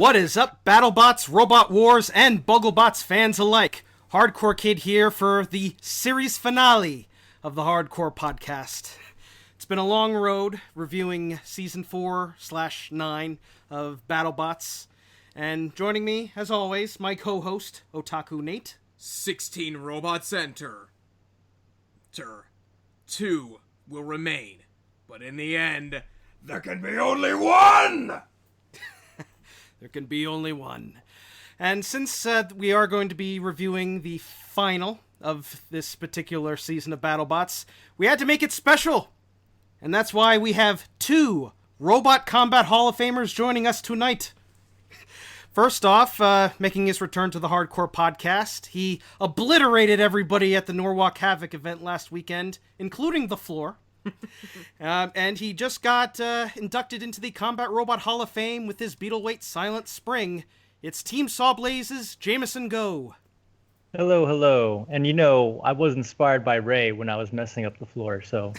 What is up, BattleBots, Robot Wars, and BuggleBots fans alike? Hardcore Kid here for the series finale of the Hardcore Podcast. It's been a long road reviewing Season 4/9 of BattleBots. And joining me, as always, my co-host, Otaku Nate. 16 robots enter. 2 will remain. But in the end, there can be only one! There can be only one. And since we are going to be reviewing the final of this particular season of BattleBots, we had to make it special. And that's why we have 2 Robot Combat Hall of Famers joining us tonight. First off, making his return to the Hardcore Podcast, he obliterated everybody at the Norwalk Havoc event last weekend, including the floor. And he just got inducted into the Combat Robot Hall of Fame with his Beetleweight Silent Spring. It's Team Sawblaze's Jamison Go. Hello. And I was inspired by Ray when I was messing up the floor, so...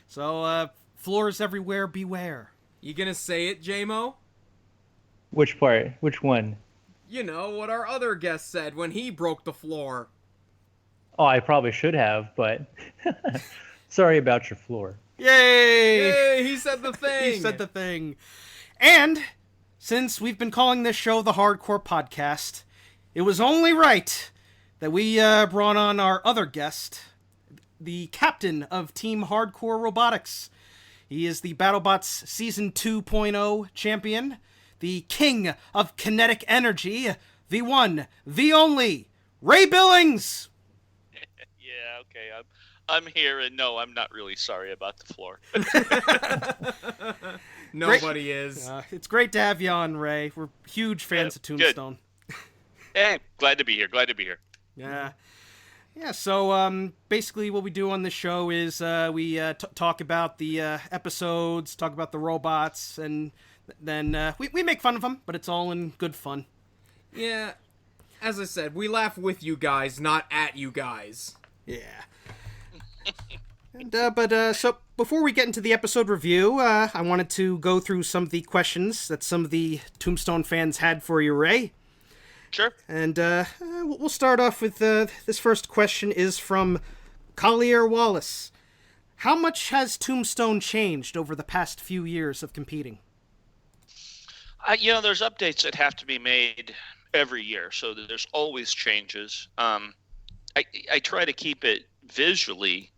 So, floors everywhere, beware. You gonna say it, JMO? Which part? Which one? You know, what our other guest said when he broke the floor. Oh, I probably should have, but... Sorry about your floor. Yay! He said the thing! He said the thing. And, since we've been calling this show the Hardcore Podcast, it was only right that we brought on our other guest, the captain of Team Hardcore Robotics. He is the BattleBots Season 2.0 champion, the King of Kinetic Energy, the one, the only, Ray Billings! Yeah, okay, I'm here, and no, I'm not really sorry about the floor. Nobody is. It's great to have you on, Ray. We're huge fans of Tombstone. Hey, glad to be here. Yeah, so basically what we do on this show is we talk about the episodes, talk about the robots, and then we make fun of them, but it's all in good fun. Yeah, as I said, we laugh with you guys, not at you guys. Yeah. So before we get into the episode review, I wanted to go through some of the questions that some of the Tombstone fans had for you, Ray. Sure. And we'll start off with this first question is from Collier Wallace. How much has Tombstone changed over the past few years of competing? There's updates that have to be made every year, so there's always changes. I try to keep it visually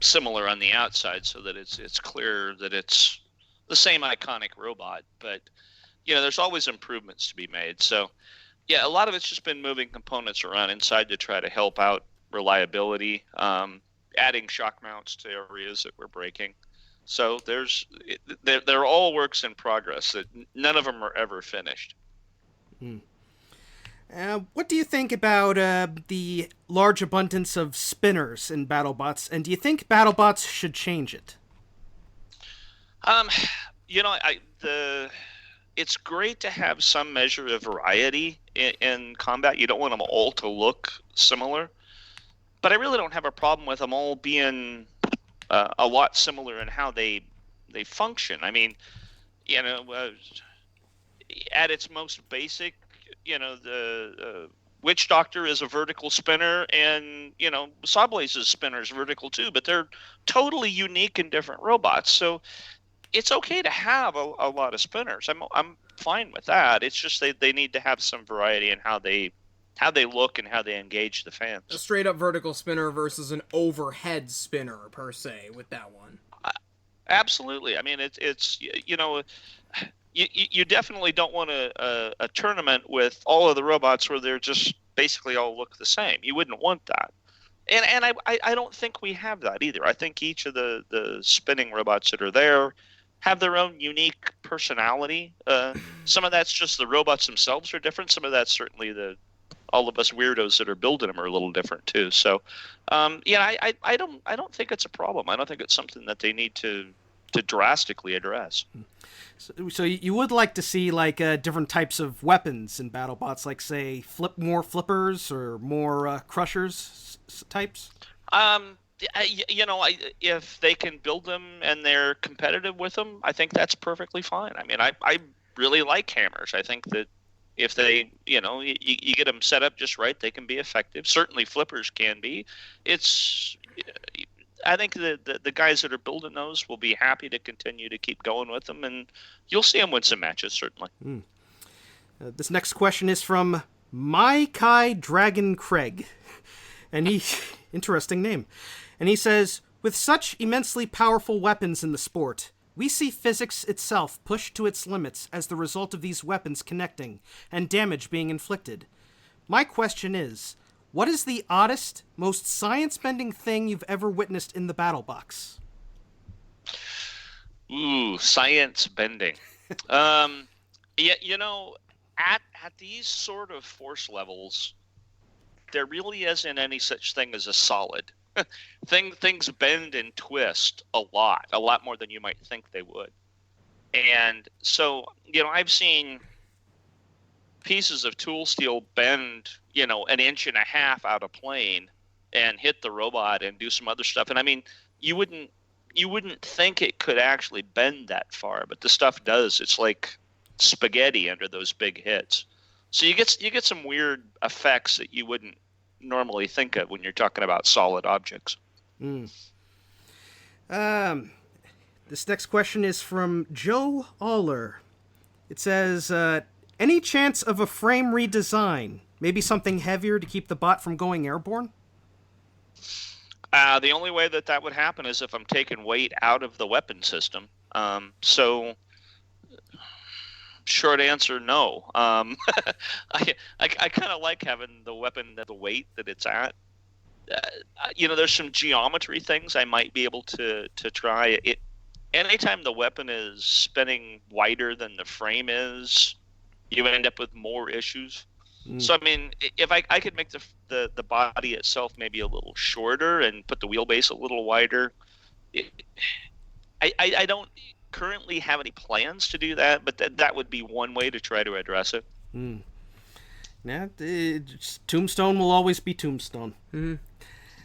similar on the outside so that it's clear that it's the same iconic robot, but there's always improvements to be made. So yeah, a lot of it's just been moving components around inside to try to help out reliability, adding shock mounts to areas that we're breaking. So they're all works in progress. That none of them are ever finished. What do you think about the large abundance of spinners in BattleBots, and do you think BattleBots should change it? It's great to have some measure of variety in combat. You don't want them all to look similar, but I really don't have a problem with them all being a lot similar in how they function. I mean, at its most basic, the Witch Doctor is a vertical spinner, and Sawblaze's spinner is vertical too, but they're totally unique and different robots. So it's okay to have a lot of spinners. I'm fine with that. It's just they need to have some variety in how they look and how they engage the fans. A straight up vertical spinner versus an overhead spinner per se with that one. Absolutely. I mean, it's You definitely don't want a tournament with all of the robots where they're just basically all look the same. You wouldn't want that. And I don't think we have that either. I think each of the spinning robots that are there have their own unique personality. Some of that's just the robots themselves are different. Some of that's certainly all of us weirdos that are building them are a little different too. So, I don't think it's a problem. I don't think it's something that they need to drastically address. So you would like to see different types of weapons in BattleBots, like say more flippers or more crushers types? If they can build them and they're competitive with them, I think that's perfectly fine. I mean, I really like hammers. I think that if they, you get them set up just right, they can be effective. Certainly flippers can be. I think the guys that are building those will be happy to continue to keep going with them, and you'll see them win some matches, certainly. This next question is from My Kai Dragon Craig. And interesting name. And he says, with such immensely powerful weapons in the sport, we see physics itself pushed to its limits as the result of these weapons connecting and damage being inflicted. My question is, what is the oddest, most science-bending thing you've ever witnessed in the battle box? Ooh, science bending. At these sort of force levels, there really isn't any such thing as a solid. Things bend and twist a lot more than you might think they would. And so, I've seen pieces of tool steel bend, an inch and a half out of plane and hit the robot and do some other stuff. And I mean, you wouldn't think it could actually bend that far, but the stuff does. It's like spaghetti under those big hits. So you get some weird effects that you wouldn't normally think of when you're talking about solid objects. This next question is from Joe Aller. It says, any chance of a frame redesign? Maybe something heavier to keep the bot from going airborne? The only way that would happen is if I'm taking weight out of the weapon system. So, short answer, no. I kind of like having the weapon at the weight that it's at. There's some geometry things I might be able to try. Anytime the weapon is spinning wider than the frame is, you end up with more issues. So, I mean, if I could make the body itself maybe a little shorter and put the wheelbase a little wider, I don't currently have any plans to do that, but that would be one way to try to address it. Yeah, Tombstone will always be Tombstone.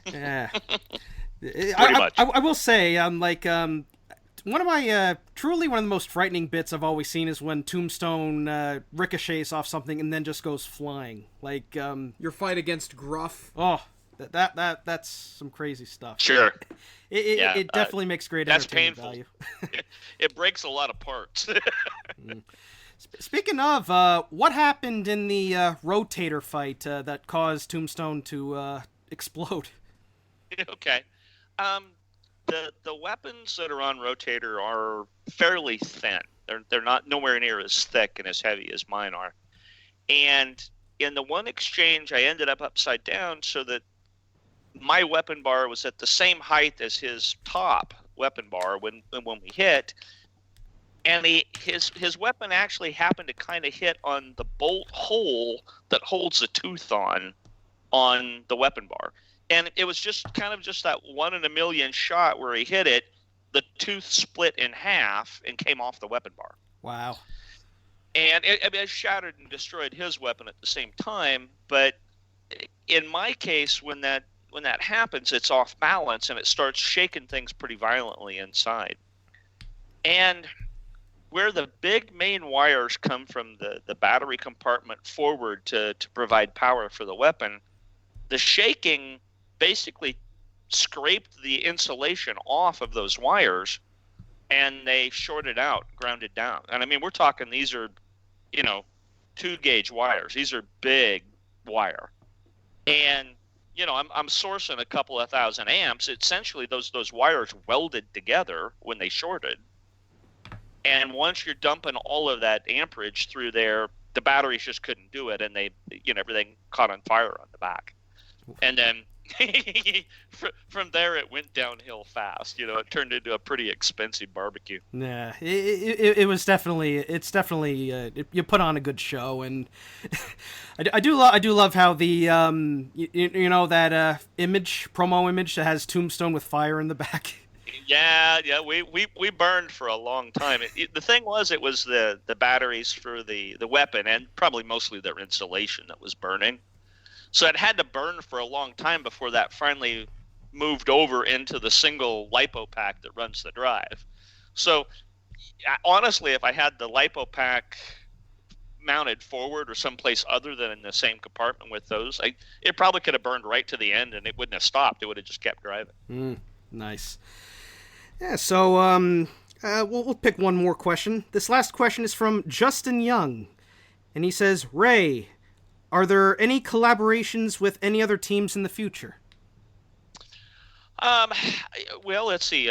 Yeah. Pretty much. I will say, one of the most frightening bits I've always seen is when Tombstone ricochets off something and then just goes flying. Your fight against Gruff. Oh, that's some crazy stuff. Sure. It definitely makes great entertainment value. It breaks a lot of parts. Speaking of, what happened in the rotator fight that caused Tombstone to explode? Okay. The weapons that are on rotator are fairly thin. They're not nowhere near as thick and as heavy as mine are. And in the one exchange, I ended up upside down so that my weapon bar was at the same height as his top weapon bar when we hit. And his weapon actually happened to kind of hit on the bolt hole that holds the tooth on the weapon bar. And it was just that 1 in a million shot where he hit it, the tooth split in half and came off the weapon bar. Wow. And it shattered and destroyed his weapon at the same time. But in my case, when that happens, it's off balance and it starts shaking things pretty violently inside. And where the big main wires come from the battery compartment forward to provide power for the weapon, the shaking basically scraped the insulation off of those wires and they shorted out, grounded down. And I mean, we're talking, these are, 2-gauge wires. These are big wire. And, I'm sourcing a couple of thousand amps. Essentially, those wires welded together when they shorted. And once you're dumping all of that amperage through there, the batteries just couldn't do it. And everything caught on fire on the back. And then from there, it went downhill fast. It turned into a pretty expensive barbecue. Yeah, it's definitely you put on a good show, and I do love how the that promo image that has Tombstone with fire in the back. Yeah, we burned for a long time. The thing was, it was the batteries for the weapon and probably mostly their insulation that was burning. So it had to burn for a long time before that finally moved over into the single LiPo pack that runs the drive. So, honestly, if I had the lipo pack mounted forward or someplace other than in the same compartment with those, it probably could have burned right to the end and it wouldn't have stopped. It would have just kept driving. Nice. Yeah, so we'll pick one more question. This last question is from Justin Young, and he says, Ray, are there any collaborations with any other teams in the future? Well, let's see.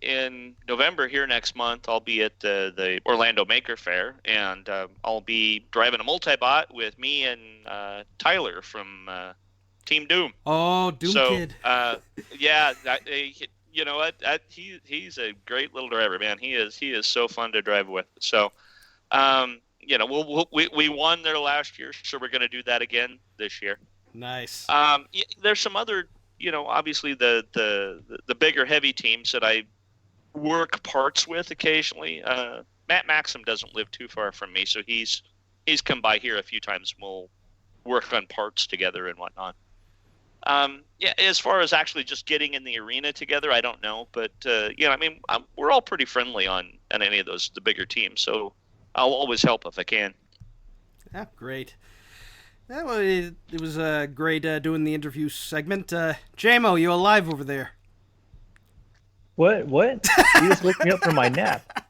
In November here next month, I'll be at the Orlando Maker Fair, and I'll be driving a multi-bot with me and Tyler from Team Doom. Oh, Doom Kid. Yeah, you know what? He's a great little driver, man. He is so fun to drive with. So, you know, we won there last year, so we're going to do that again this year. Nice. There's some other, you know, obviously the bigger heavy teams that I work parts with occasionally. Matt Maxim doesn't live too far from me, so he's come by here a few times. And we'll work on parts together and whatnot. Yeah, as far as actually just getting in the arena together, I don't know, but yeah, I mean, we're all pretty friendly on any of the bigger teams, so I'll always help if I can. Yeah, great. Yeah, well, it was great doing the interview segment. JMO, you alive over there? What? You just woke me up from my nap.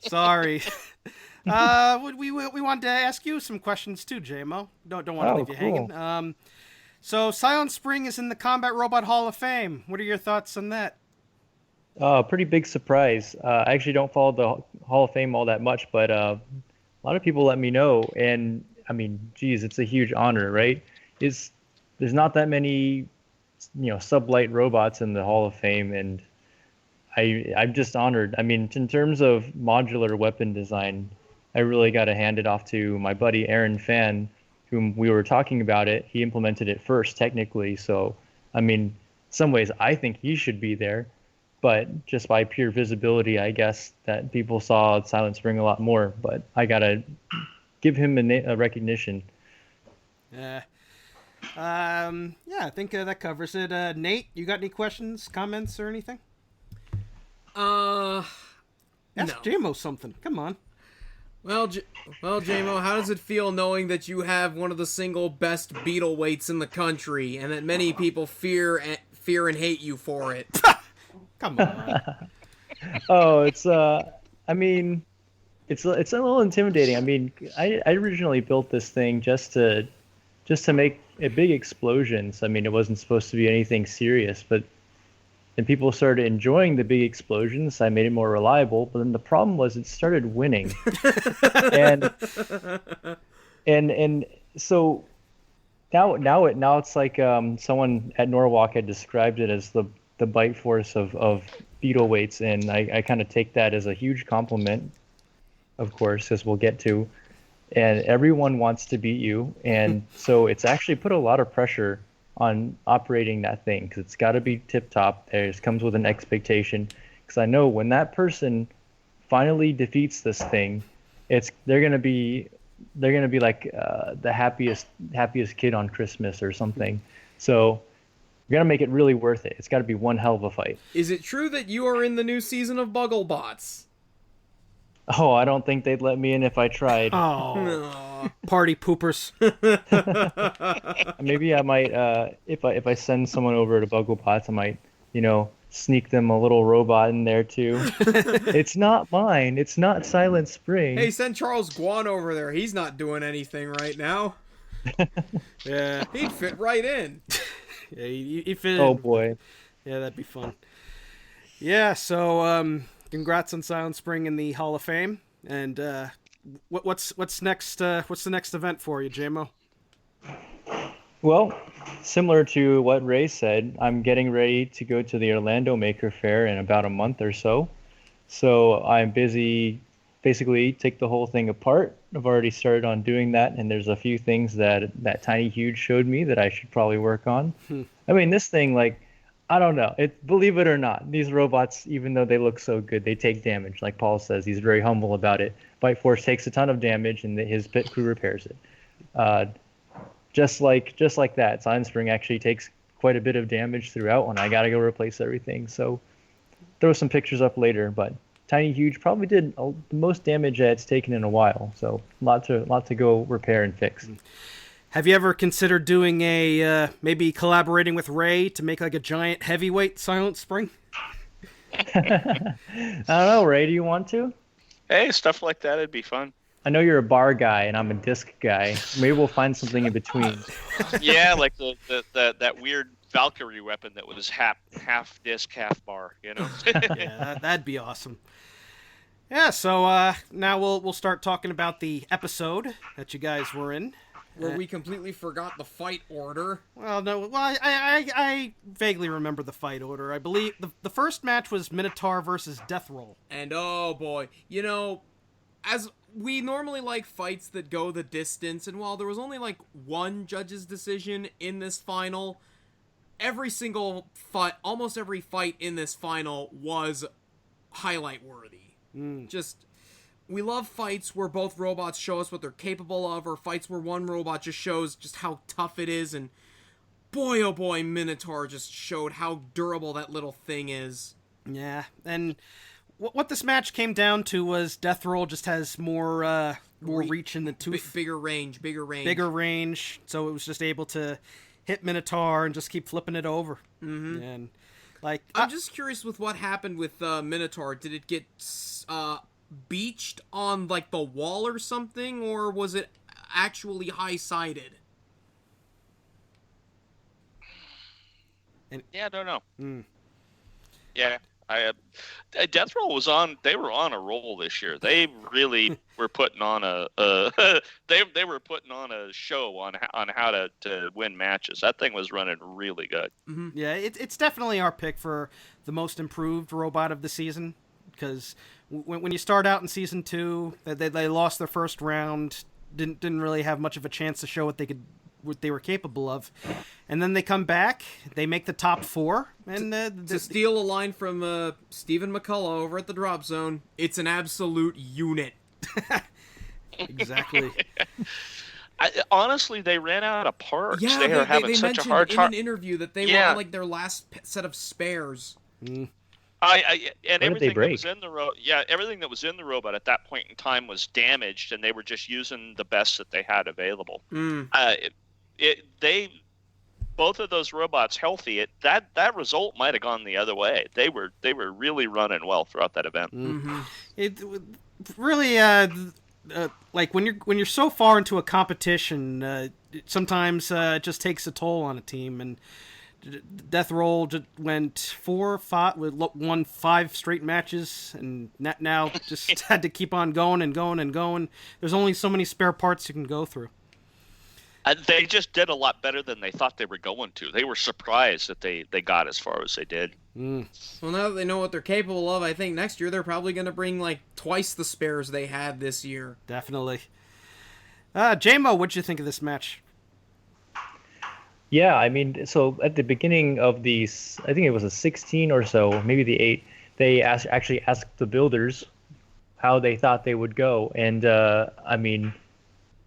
Sorry. We wanted to ask you some questions too, JMO. Don't want to leave you hanging. So Silent Spring is in the Combat Robot Hall of Fame. What are your thoughts on that? Pretty big surprise. I actually don't follow the Hall of Fame all that much, but a lot of people let me know, and I mean, geez, it's a huge honor, right? There's not that many, sublight robots in the Hall of Fame, and I'm just honored. I mean, in terms of modular weapon design, I really got to hand it off to my buddy Aaron Fan, whom we were talking about it. He implemented it first, technically. So, I mean, in some ways, I think he should be there. But just by pure visibility, I guess that people saw Silent Spring a lot more. But I got to give him a recognition. Yeah, I think that covers it. Nate, you got any questions, comments, or anything? Ask JMO something. Come on. Well, JMO, how does it feel knowing that you have one of the single best beetle weights in the country, and that many people fear and hate you for it? Come on. Oh, it's I mean, it's a little intimidating. I mean, I originally built this thing just to make big explosions. I mean, it wasn't supposed to be anything serious, but then people started enjoying the big explosions. I made it more reliable, but then the problem was it started winning. and so now it's like someone at Norwalk had described it as the bite force of beetle weights, and I kind of take that as a huge compliment, of course, as we'll get to. And everyone wants to beat you, and so it's actually put a lot of pressure on operating that thing, because it's got to be tip top. It comes with an expectation, because I know when that person finally defeats this thing, they're gonna be like the happiest kid on Christmas or something. So we're gonna make it really worth it. It's got to be one hell of a fight. Is it true that you are in the new season of BattleBots? Oh, I don't think they'd let me in if I tried. Oh, party poopers. Maybe I might, if I send someone over to BattleBots, I might, sneak them a little robot in there too. It's not mine. It's not Silent Spring. Hey, send Charles Guan over there. He's not doing anything right now. Yeah, he'd fit right in. Yeah, he fit. Oh boy. Yeah, that'd be fun. Yeah, so congrats on Silent Spring in the Hall of Fame. And what's next? What's the next event for you, JMO? Well, similar to what Ray said, I'm getting ready to go to the Orlando Maker Fair in about a month or so. So I'm busy, basically take the whole thing apart. I've already started on doing that, and there's a few things that Tiny Huge showed me that I should probably work on. I mean, this thing, like, I don't know. Believe it or not, these robots, even though they look so good, they take damage. Like Paul says, he's very humble about it. Bite Force takes a ton of damage, and his pit crew repairs it. Just like that, Silent Spring actually takes quite a bit of damage throughout when I gotta go replace everything. So throw some pictures up later, but Tiny Huge probably did the most damage that it's taken in a while. So lot to go repair and fix. Have you ever considered doing maybe collaborating with Ray to make like a giant heavyweight Silent Spring? I don't know, Ray. Do you want to? Hey, stuff like that would be fun. I know you're a bar guy and I'm a disc guy. Maybe we'll find something in between. Yeah, like that weird Valkyrie weapon that was half disc, half bar. Yeah, that'd be awesome. Yeah, so now we'll start talking about the episode that you guys were in. Where we completely forgot the fight order. Well, no, well, I vaguely remember the fight order. I believe the first match was Minotaur versus Death Roll. And oh boy, as we normally like fights that go the distance, and while there was only like one judge's decision in this final, every single fight, almost every fight in this final was highlight worthy. Just, we love fights where both robots show us what they're capable of, or fights where one robot just shows just how tough it is, and boy oh boy, Minotaur just showed how durable that little thing is. Yeah, and what this match came down to was Death Roll just has more reach in the tooth. Bigger range. Bigger range, so it was just able to hit Minotaur and just keep flipping it over. Mm-hmm. And like, I'm just curious with what happened with Minotaur. Did it get beached on like the wall or something, or was it actually high-sided? Yeah, I don't know. Yeah. Death Roll was on. They were on a roll this year. They really were putting on they were putting on a show on how to win matches. That thing was running really good. Mm-hmm. Yeah, it's definitely our pick for the most improved robot of the season, because when you start out in season 2, they lost their first round, didn't really have much of a chance to show what they were capable of, and then they come back, they make the top 4, and to steal a line from Stephen McCullough over at the Drop Zone, it's an absolute unit. Exactly. Honestly, they ran out of parts. Yeah, they were having they such mentioned a hard time in an interview that they were on like their last set of spares. And When everything did they that was in the everything that was in the robot at that point in time was damaged, and they were just using the best that they had available. Both of those robots healthy, that result might have gone the other way. They were really running well throughout that event. Mm-hmm. It really like when you're so far into a competition, sometimes it just takes a toll on a team. And Death Roll just went 4-5, won 5 straight matches, and now just had to keep on going and going and going. There's only so many spare parts you can go through. They just did a lot better than they thought they were going to. They were surprised that they got as far as they did. Well, now that they know what they're capable of, I think next year they're probably going to bring like twice the spares they had this year. Definitely. J-Mo, what'd you think of this match? Yeah, I mean, so at the beginning of these, I think it was a 16 or so, maybe the 8, they actually asked the builders how they thought they would go. And, I mean,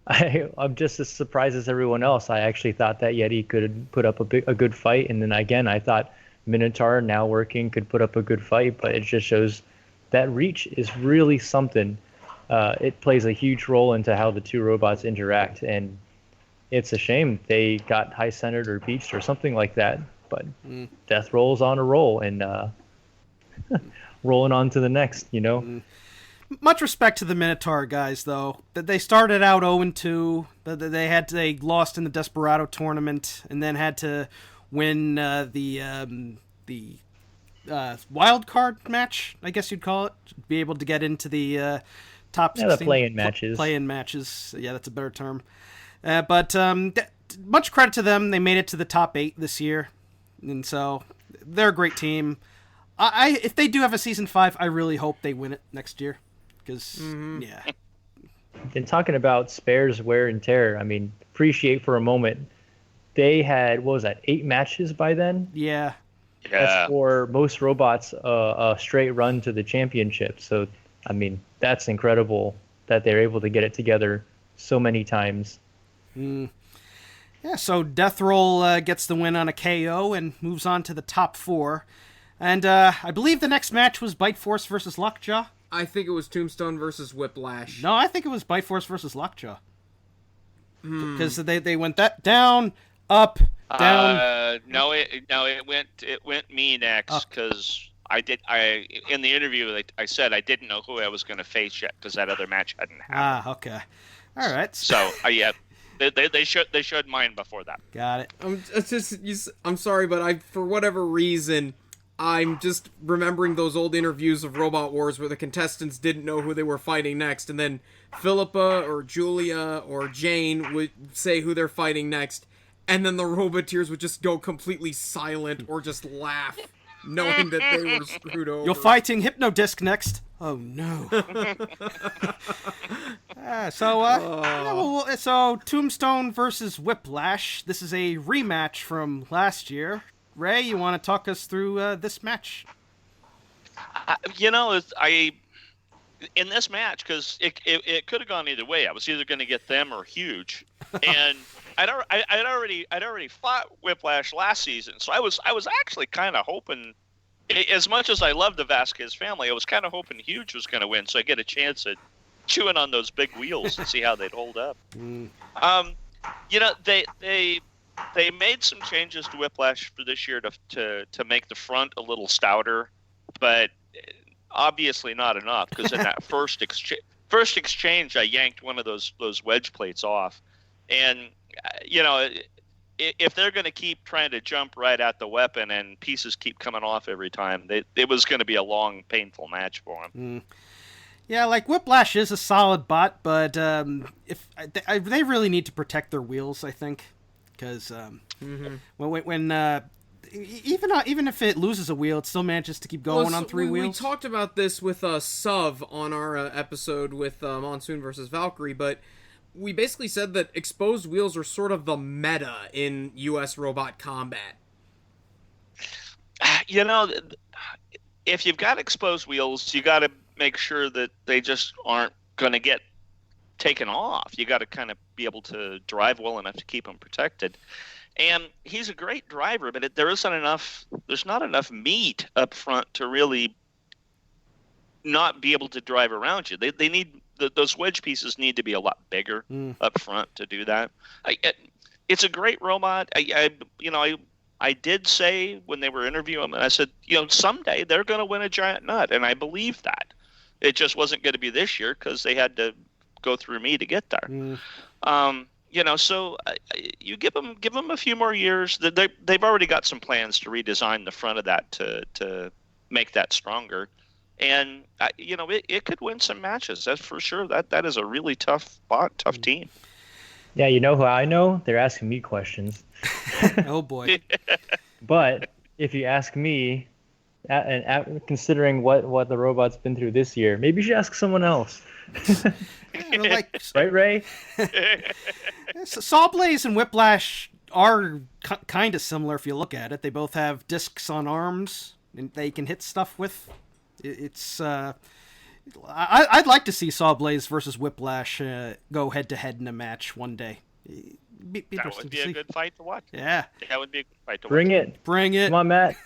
I'm just as surprised as everyone else. I actually thought that Yeti could put up a good fight. And then again, I thought Minotaur, now working, could put up a good fight. But it just shows that reach is really something. It plays a huge role into how the two robots interact. And it's a shame they got high-centered or beached or something like that. But Death Roll's on a roll and rolling on to the next, Much respect to the Minotaur guys, though. That they started out 0-2. They lost in the Desperado tournament, and then had to win the wild card match, I guess you'd call it, to be able to get into the top 16. The play-in matches. Play-in matches. Yeah, that's a better term. But much credit to them. They made it to the top 8 this year, and so they're a great team. If they do have a season 5, I really hope they win it next year. Because, yeah. And talking about spares, wear and tear, I mean, appreciate for a moment. They had, 8 matches by then? Yeah. That's for most robots a straight run to the championship. So, I mean, that's incredible that they're able to get it together so many times. Yeah, so Death Roll gets the win on a KO and moves on to the top 4. And I believe the next match was Bite Force versus Lockjaw. I think it was Tombstone versus Whiplash. No, I think it was Biteforce versus Lockjaw. Because they went that down, up, down. No, it went me next because I in the interview I said I didn't know who I was going to face yet because that other match hadn't happened. Okay, all right. So yeah, they showed mine before that. Got it. I'm sorry, but for whatever reason, I'm just remembering those old interviews of Robot Wars where the contestants didn't know who they were fighting next, and then Philippa or Julia or Jane would say who they're fighting next, and then the Roboteers would just go completely silent or just laugh, knowing that they were screwed over. You're fighting Hypnodisc next. Oh no. So Tombstone versus Whiplash. This is a rematch from last year. Ray, you want to talk us through this match? In this match, because it could have gone either way. I was either going to get them or Huge, and I'd already fought Whiplash last season, so I was actually kind of hoping, as much as I love the Vasquez family, I was kind of hoping Huge was going to win, so I get a chance at chewing on those big wheels and see how they'd hold up. They made some changes to Whiplash for this year to make the front a little stouter, but obviously not enough because in that first exchange I yanked one of those wedge plates off, and if they're going to keep trying to jump right at the weapon and pieces keep coming off every time, it was going to be a long, painful match for them. Yeah, like Whiplash is a solid bot, but if they really need to protect their wheels, I think. Because when even if it loses a wheel, it still manages to keep going on three wheels. We talked about this with Suv on our episode with Monsoon versus Valkyrie, but we basically said that exposed wheels are sort of the meta in U.S. robot combat. If you've got exposed wheels, you got to make sure that they just aren't going to get taken off. You got to kind of be able to drive well enough to keep him protected. And he's a great driver, but there's not enough meat up front to really not be able to drive around you. They need those wedge pieces need to be a lot bigger up front to do that. It's a great robot. I did say when they were interviewing him, and I said, someday they're going to win a giant nut, and I believe that. It just wasn't going to be this year because they had to go through me to get there. So you give them a few more years. They've already got some plans to redesign the front of that to make that stronger, and it could win some matches. That's for sure. That is a really tough team. Yeah, you know who I know? They're asking me questions. Oh boy! But if you ask me, and considering what the robot's been through this year, maybe you should ask someone else. Right, Ray? Sawblaze and Whiplash are kind of similar if you look at it. They both have discs on arms and they can hit stuff with. I'd like to see Sawblaze versus Whiplash go head to head in a match one day. That would be a good fight to watch. Yeah, that would be a good fight to watch. Bring it. Come on, Matt.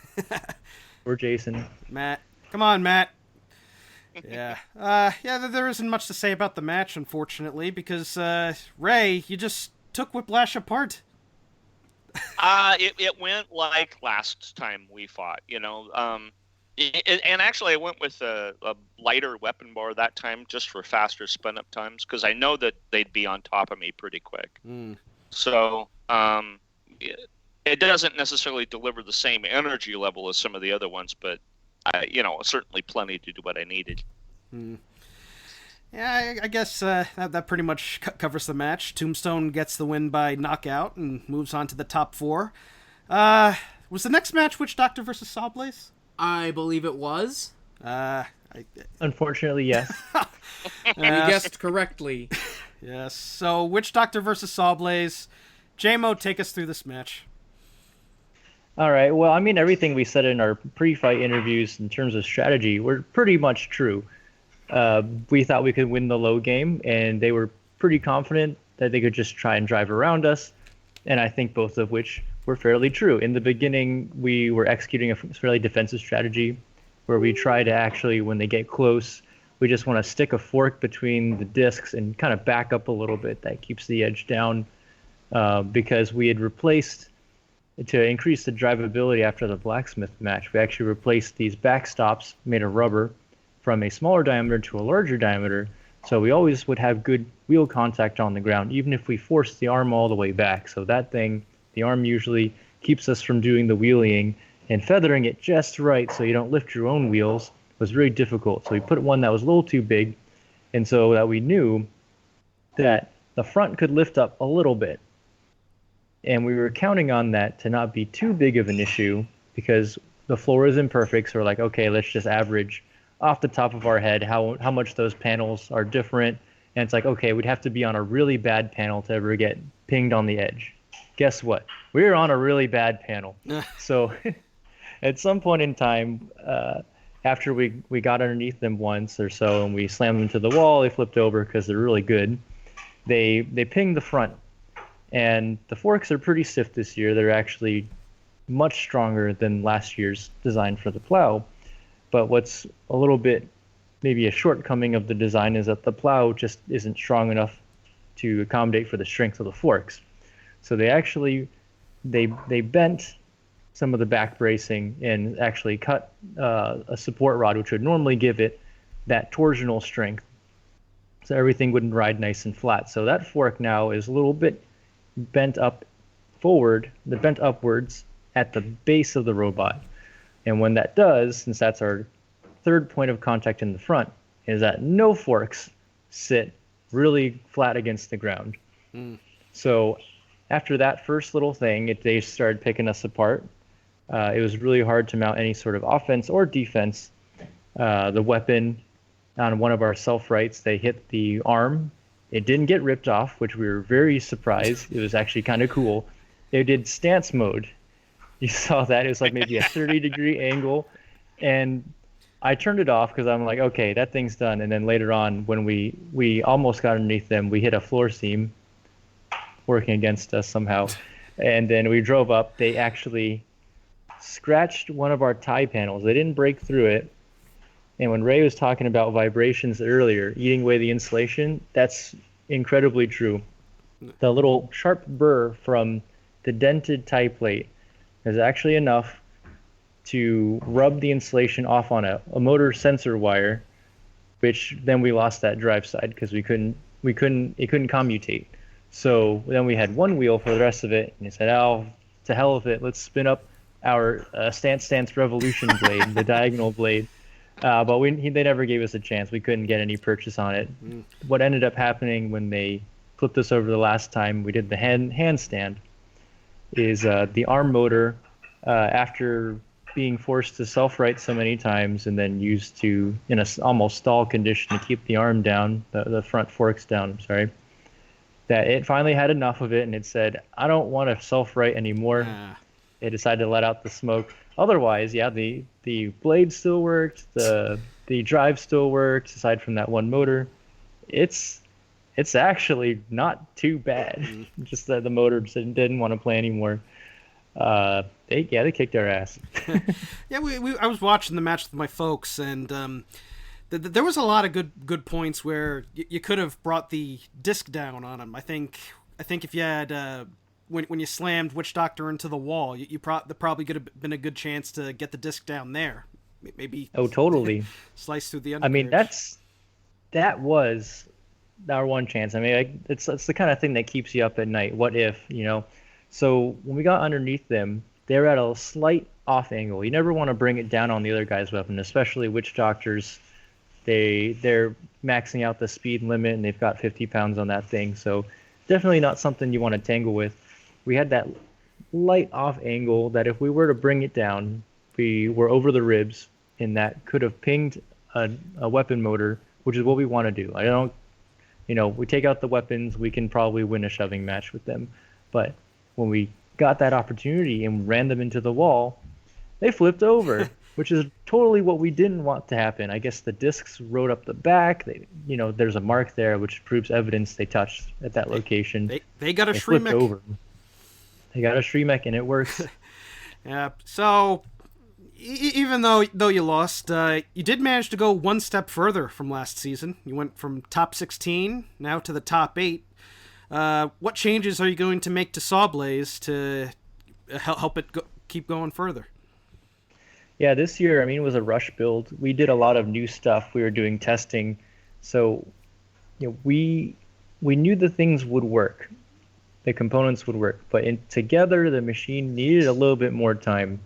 Or Jason. Matt. Come on, Matt. Yeah. There isn't much to say about the match, unfortunately, because, Ray, you just took Whiplash apart. It went like last time we fought, and actually I went with a lighter weapon bar that time just for faster spin-up times, because I know that they'd be on top of me pretty quick. So, it doesn't necessarily deliver the same energy level as some of the other ones, but certainly plenty to do what I needed. Yeah, I guess that pretty much covers the match. Tombstone gets the win by knockout and moves on to the top four. Was the next match Witch Doctor versus Sawblaze? I believe it was. Unfortunately, yes. You guessed correctly. Yes. So, Witch Doctor versus Sawblaze. J-Mo, take us through this match. All right. Well, I mean, everything we said in our pre-fight interviews in terms of strategy were pretty much true. We thought we could win the low game, and they were pretty confident that they could just try and drive around us, and I think both of which were fairly true. In the beginning, we were executing a fairly defensive strategy where we try to actually, when they get close, we just want to stick a fork between the discs and kind of back up a little bit. That keeps the edge down, because we had replaced, to increase the drivability after the blacksmith match, we actually replaced these backstops made of rubber from a smaller diameter to a larger diameter. So we always would have good wheel contact on the ground, even if we forced the arm all the way back. So that thing, the arm usually keeps us from doing the wheeling, and feathering it just right so you don't lift your own wheels was very difficult. So we put one that was a little too big, and so that we knew that the front could lift up a little bit. And we were counting on that to not be too big of an issue, because the floor is imperfect. So we're like, okay, let's just average off the top of our head how much those panels are different. And it's like, okay, we'd have to be on a really bad panel to ever get pinged on the edge. Guess what? We were on a really bad panel. So at some point in time, after we got underneath them once or so and we slammed them to the wall, they flipped over because they're really good. They pinged the front. And the forks are pretty stiff this year. They're actually much stronger than last year's design for the plow. But what's a little bit, maybe a shortcoming of the design, is that the plow just isn't strong enough to accommodate for the strength of the forks. So they actually, they bent some of the back bracing and actually cut a support rod, which would normally give it that torsional strength, so everything wouldn't ride nice and flat. So that fork now is a little bit bent upwards at the base of the robot. And when that does, since that's our third point of contact in the front, is that no forks sit really flat against the ground. So after that first little thing, they started picking us apart. It was really hard to mount any sort of offense or defense. The weapon on one of our self-rights, they hit the arm. It didn't get ripped off, which we were very surprised. It was actually kind of cool. They did stance mode. You saw that. It was like maybe a 30-degree angle. And I turned it off because I'm like, okay, that thing's done. And then later on, when we almost got underneath them, we hit a floor seam working against us somehow. And then we drove up. They actually scratched one of our tie panels. They didn't break through it. And when Ray was talking about vibrations earlier, eating away the insulation, that's incredibly true. The little sharp burr from the dented tie plate is actually enough to rub the insulation off on a motor sensor wire, which then we lost that drive side because it couldn't commutate. So then we had one wheel for the rest of it, and he said, "Oh, to hell with it, let's spin up our stance revolution blade, the diagonal blade." But they never gave us a chance. We couldn't get any purchase on it. What ended up happening when they flipped us over the last time we did the handstand is the arm motor, after being forced to self-right so many times and then used to, in a almost stall condition, to keep the arm down, the front forks down, I'm sorry, that it finally had enough of it and it said, I don't want to self-right anymore. It decided to let out the smoke. Otherwise, yeah, the blade still worked, the drive still worked, aside from that one motor. It's actually not too bad. Just that the motor didn't want to play anymore. They kicked our ass. Yeah, I was watching the match with my folks, and there was a lot of good points where you could have brought the disc down on them. I think if you had when you slammed Witch Doctor into the wall, there probably could have been a good chance to get the disc down there. Maybe. Oh, totally. Slice through the undercarriage. I mean, that was our one chance. I mean, it's the kind of thing that keeps you up at night. What if, So when we got underneath them, they were at a slight off angle. You never want to bring it down on the other guy's weapon, especially Witch Doctors. They're maxing out the speed limit, and they've got 50 pounds on that thing. So definitely not something you want to tangle with. We had that light off angle that if we were to bring it down, we were over the ribs, and that could have pinged a weapon motor, which is what we want to do. We take out the weapons, we can probably win a shoving match with them. But when we got that opportunity and ran them into the wall, they flipped over, which is totally what we didn't want to happen. I guess the discs rode up the back. There's a mark there, which proves evidence they touched at that location. They got a flipped Shremek. Over. They got a Shremek, and it works. Yeah. So, even though you lost, you did manage to go one step further from last season. You went from top 16 now to the top 8. What changes are you going to make to Sawblaze to help it keep going further? Yeah, this year, I mean, it was a rush build. We did a lot of new stuff. We were doing testing, so we knew the things would work, the components would work, but together the machine needed a little bit more time.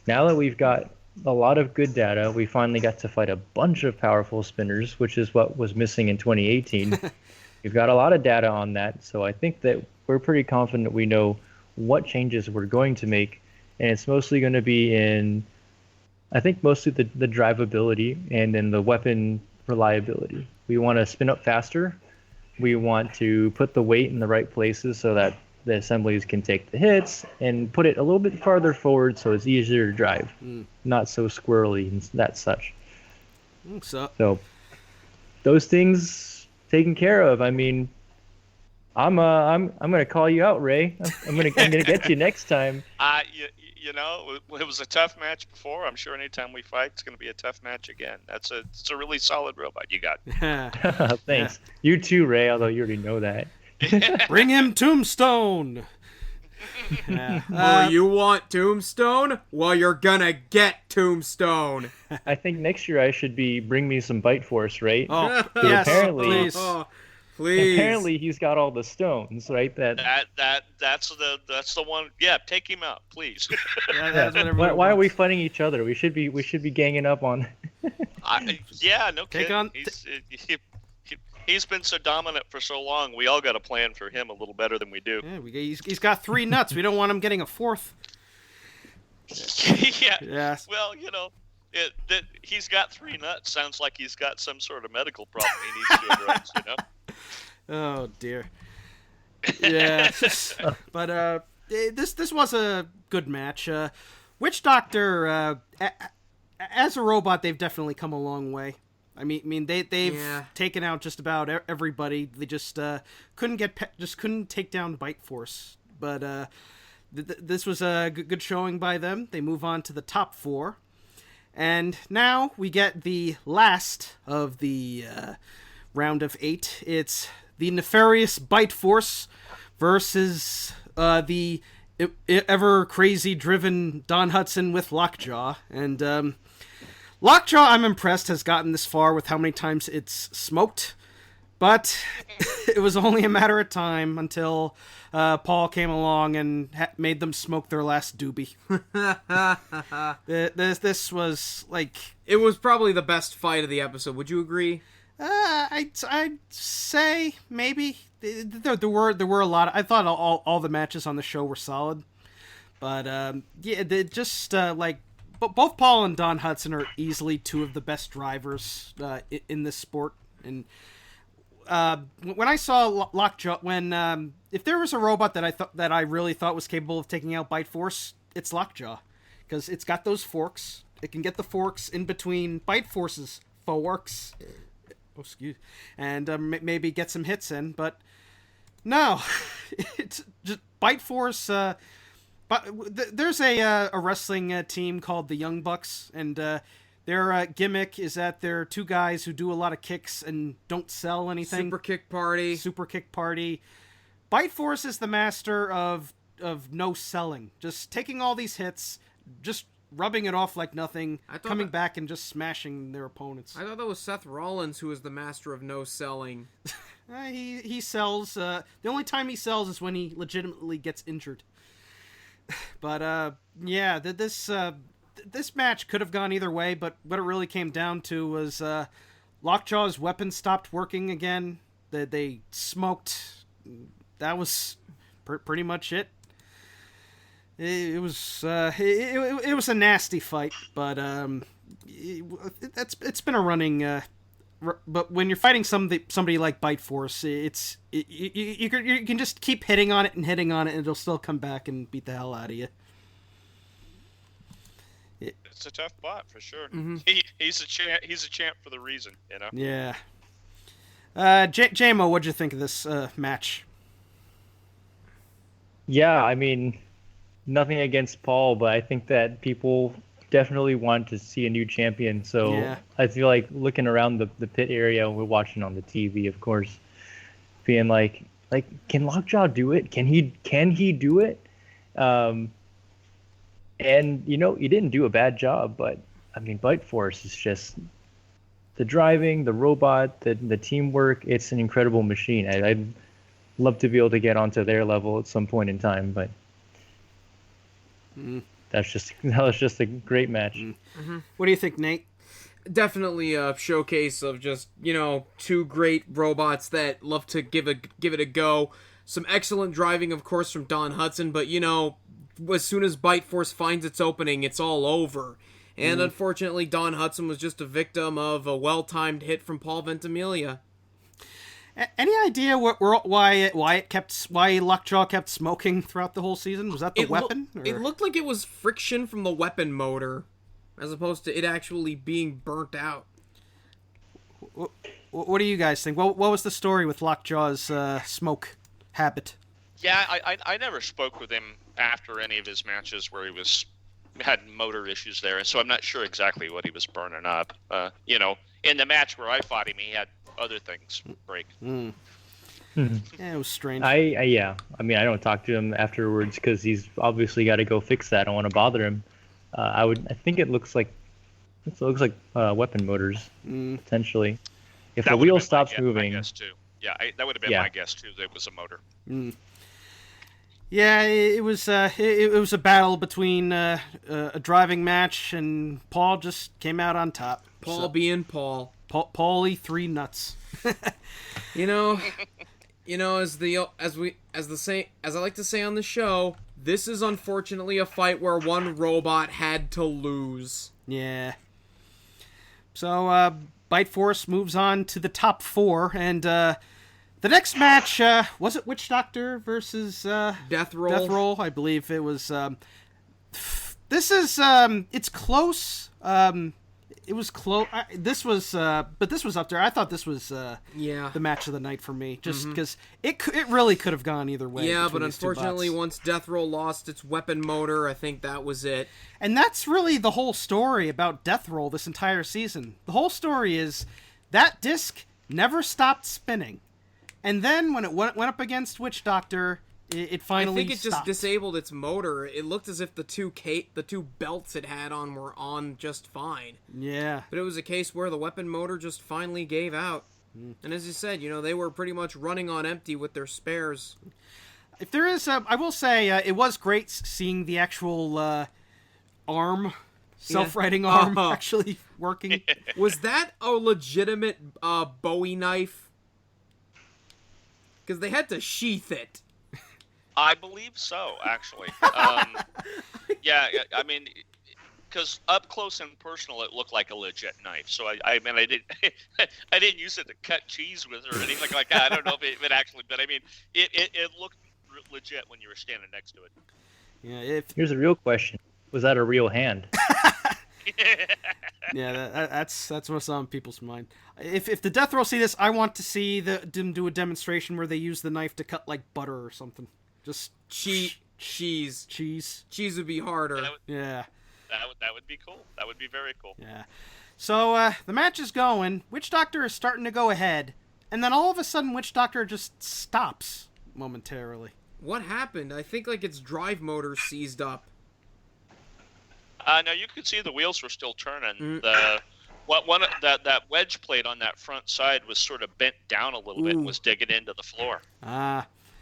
Now that we've got a lot of good data, we finally got to fight a bunch of powerful spinners, which is what was missing in 2018. We've got a lot of data on that, so I think that we're pretty confident we know what changes we're going to make, and it's mostly going to be in, I think, mostly the drivability and then the weapon reliability. We want to spin up faster. We want to put the weight in the right places so that the assemblies can take the hits, and put it a little bit farther forward so it's easier to drive, not so squirrely and that such. So those things taken care of. I mean, I'm gonna call you out, Ray. I'm gonna get you next time. It was a tough match before. I'm sure anytime we fight, it's going to be a tough match again. It's a really solid robot you got. Thanks. Yeah. You too, Ray, although you already know that. Bring him Tombstone! You want Tombstone? Well, you're gonna get Tombstone. I think next year I should be bring me some Bite Force, right? Oh, yes, please. Please. Apparently he's got all the stones, right? That's the one. Yeah, take him out, please. Why are we fighting each other? We should be ganging up on. No kidding. He's been so dominant for so long. We all got a plan for him a little better than we do. Yeah, he's got 3 nuts. We don't want him getting a 4th. Yeah. Yes. Well, that he's got 3 nuts sounds like he's got some sort of medical problem he needs to address. Oh dear. Yeah. But this was a good match. Witch Doctor, as a robot, they've definitely come a long way. I mean, they've taken out just about everybody. They just couldn't take down Bite Force. But this was a good showing by them. They move on to the top 4, and now we get the last of the round of 8. It's the nefarious Bite Force versus the ever crazy driven Don Hudson with Lockjaw. And Lockjaw, I'm impressed, has gotten this far with how many times it's smoked. But it was only a matter of time until Paul came along and made them smoke their last doobie. This was like... It was probably the best fight of the episode. Would you agree? I'd say maybe. There were a lot. I thought all the matches on the show were solid. But both Paul and Don Hudson are easily 2 of the best drivers in this sport. And when I saw Lockjaw, if there was a robot that I really thought was capable of taking out Bite Force, it's Lockjaw, because it's got those forks. It can get the forks in between Bite Force's forks. Oh, excuse, and maybe get some hits in. But no, it's just Bite Force. But there's a wrestling team called the Young Bucks, and their gimmick is that they're 2 guys who do a lot of kicks and don't sell anything. Super Kick Party. Bite Force is the master of no selling. Just taking all these hits, just rubbing it off like nothing, coming back and just smashing their opponents. I thought that was Seth Rollins who was the master of no selling. He sells. The only time he sells is when he legitimately gets injured. But this match could have gone either way, but what it really came down to was Lockjaw's weapon stopped working again. They smoked. That was pretty much it. It was a nasty fight, but it's been a running. But when you're fighting somebody like Bite Force, you can just keep hitting on it, and it'll still come back and beat the hell out of you. It's a tough bot for sure. Mm-hmm. He's a champ. He's a champ for the reason, Yeah. JMO, what'd you think of this match? Yeah, I mean, nothing against Paul, but I think that people definitely want to see a new champion. So Yeah. I feel like looking around the pit area, we're watching on the TV, of course, being like, can Lockjaw do it? Can he do it? And he didn't do a bad job, but I mean, Bite Force is just the driving, the robot, the teamwork. It's an incredible machine. I'd love to be able to get onto their level at some point in time, but that was just a great match. What do you think, Nate? Definitely a showcase of just, two great robots that love to give it a go. Some excellent driving, of course, from Don Hudson, but, as soon as Bite Force finds its opening, it's all over. And unfortunately, Don Hudson was just a victim of a well-timed hit from Paul Ventimiglia. Any idea why Lockjaw kept smoking throughout the whole season? Was that the weapon? It looked like it was friction from the weapon motor, as opposed to it actually being burnt out. What do you guys think? What was the story with Lockjaw's smoke habit? Yeah, I never spoke with him after any of his matches where he had motor issues there, so I'm not sure exactly what he was burning up. In the match where I fought him, he had other things break. Yeah, it was strange. I don't talk to him afterwards because he's obviously got to go fix that. I don't want to bother him. I think it looks like weapon motors potentially. If the wheel stops moving, my guess too. Yeah, that would have been my guess too. That it was a motor. Yeah, it was a battle between a driving match, and Paul just came out on top. Paul being Paul. Paulie 3 nuts. As I like to say on the show, this is unfortunately a fight where one robot had to lose. Yeah. So Bite Force moves on to the top 4, and the next match was it Witch Doctor versus Death Roll? Death Roll, I believe it was. This is it's close. It was close. This was up there. I thought this was the match of the night for me, just because it really could have gone either way. Yeah, but unfortunately, once Death Roll lost its weapon motor, I think that was it. And that's really the whole story about Death Roll this entire season. The whole story is that disc never stopped spinning, and then when it went up against Witch Doctor, it finally I think it stopped. just disabled its motor. It looked as if the two belts it had on were on just fine. Yeah. But it was a case where the weapon motor just finally gave out. And as you said, they were pretty much running on empty with their spares. If there is, I will say, it was great seeing the actual arm, self-righting arm, actually working. Was that a legitimate Bowie knife? Because they had to sheath it. I believe so, actually. Yeah, I mean, because up close and personal, it looked like a legit knife. So I didn't use it to cut cheese with or anything like that. I don't know if it actually, but I mean, it looked legit when you were standing next to it. Yeah. Here's a real question: was that a real hand? Yeah, that's what's on people's mind. If the Death Roll see this, I want to see them do a demonstration where they use the knife to cut like butter or something. Just cheese. Cheese would be harder. Yeah. That would be cool. That would be very cool. Yeah. So the match is going. Witch Doctor is starting to go ahead, and then all of a sudden, Witch Doctor just stops momentarily. What happened? I think its drive motor seized up. No, you could see the wheels were still turning. That wedge plate on that front side was sort of bent down a little bit and was digging into the floor.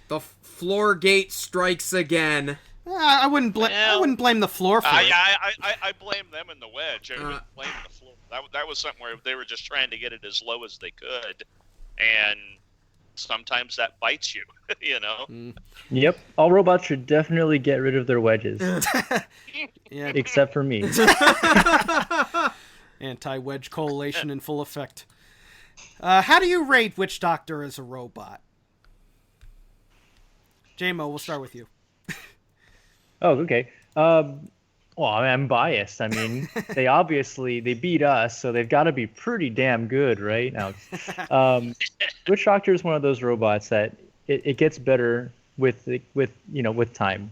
The floor gate strikes again. I wouldn't blame the floor for it. I blame them and the wedge. I wouldn't blame the floor. That was something where they were just trying to get it as low as they could, and sometimes that bites you, Yep. All robots should definitely get rid of their wedges. Yeah. Except for me. Anti-wedge correlation in full effect. How do you rate Witch Doctor as a robot? J-Mo, we'll start with you. Oh, okay. Well, I'm biased. I mean, they beat us, so they've got to be pretty damn good, right? Now, Witch Doctor is one of those robots that it gets better with time.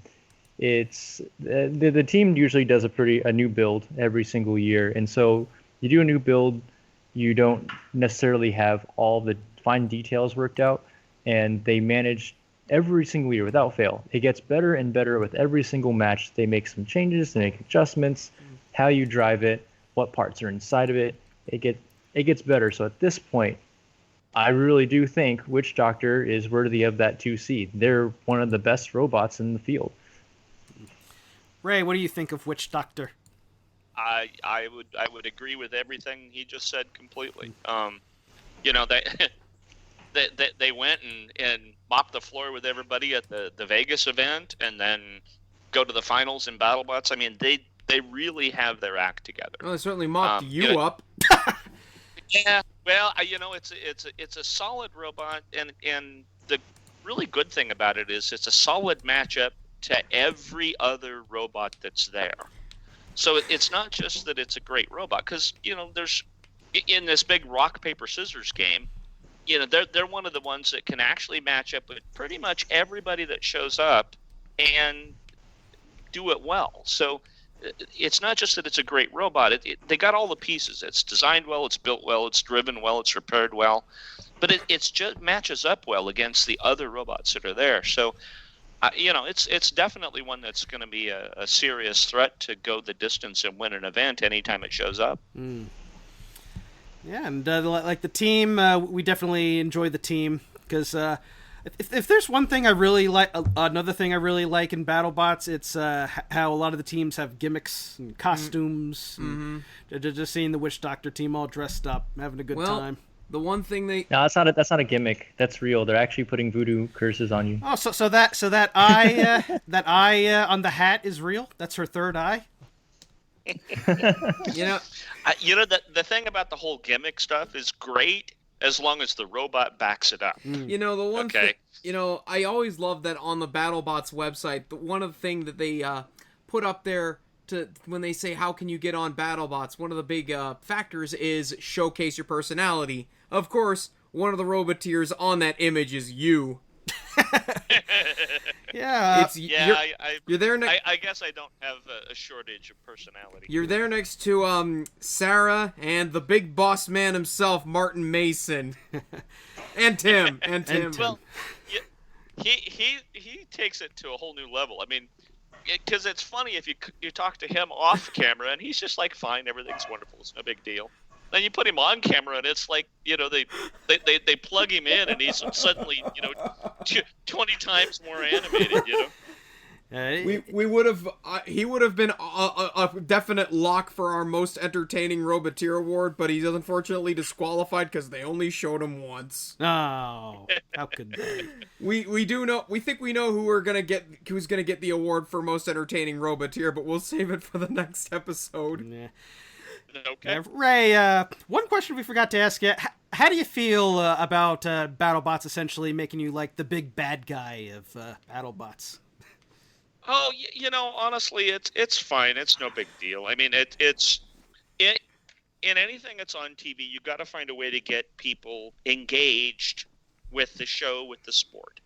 it's the team usually does a new build every single year, and so you do a new build, you don't necessarily have all the fine details worked out, and they manage every single year without fail. It gets better and better with every single match. They make some changes, they make adjustments, how you drive it, what parts are inside of it. It gets better. So at this point, I really do think Witch Doctor is worthy of that 2 seed. They're one of the best robots in the field. Ray, what do you think of Witch Doctor? I would agree with everything he just said completely. You know, they went and mopped the floor with everybody at the Vegas event, and then go to the finals in BattleBots. I mean, they really have their act together. Well, they certainly mopped you up. Yeah, well, you know, it's a solid robot, and the really good thing about it is it's a solid matchup to every other robot that's there. So it's not just that it's a great robot, because, you know, there's in this big rock paper scissors game, you know, they're one of the ones that can actually match up with pretty much everybody that shows up and do it well. So it's not just that it's a great robot. They got all the pieces. It's designed well, it's built well, it's driven well, it's repaired well, but it's just matches up well against the other robots that are there. So, you know, it's definitely one that's going to be a serious threat to go the distance and win an event anytime it shows up. Mm. Yeah, and like the team, we definitely enjoy the team, because if there's one thing I really like, another thing I really like in BattleBots, it's how a lot of the teams have gimmicks and costumes. Mm-hmm. And just seeing the Witch Doctor team all dressed up, having a good time. The one thing they No, that's not a gimmick. That's real. They're actually putting voodoo curses on you. Oh, so that eye that eye on the hat is real? That's her third eye? You know, the thing about the whole gimmick stuff is great as long as the robot backs it up. You know, the one thing, you know, I always love that on the BattleBots website, one of the things that they put up there to when they say how can you get on BattleBots, one of the big factors is showcase your personality. Of course, one of the Roboteers on that image is you. Yeah. You're there next. I guess I don't have a shortage of personality. You're there next to Sarah and the big boss man himself, Martin Mason, and Tim. Well, he takes it to a whole new level. I mean, because it's funny if you talk to him off camera and he's just like, fine, everything's wonderful, it's no big deal. Then you put him on camera and it's like, you know, they plug him in and he's suddenly, you know, 20 times more animated, you know. We would have he would have been a definite lock for our most entertaining Roboteer award, but he's unfortunately disqualified because they only showed him once. Oh, how could they? We think we know who's gonna get the award for most entertaining Roboteer, but we'll save it for the next episode. Yeah. Okay. Ray, one question we forgot to ask you. How do you feel about BattleBots essentially making you like the big bad guy of BattleBots? Oh, you know, honestly, it's fine. It's no big deal. I mean, it's in anything that's on TV, you've got to find a way to get people engaged with the show, with the sport.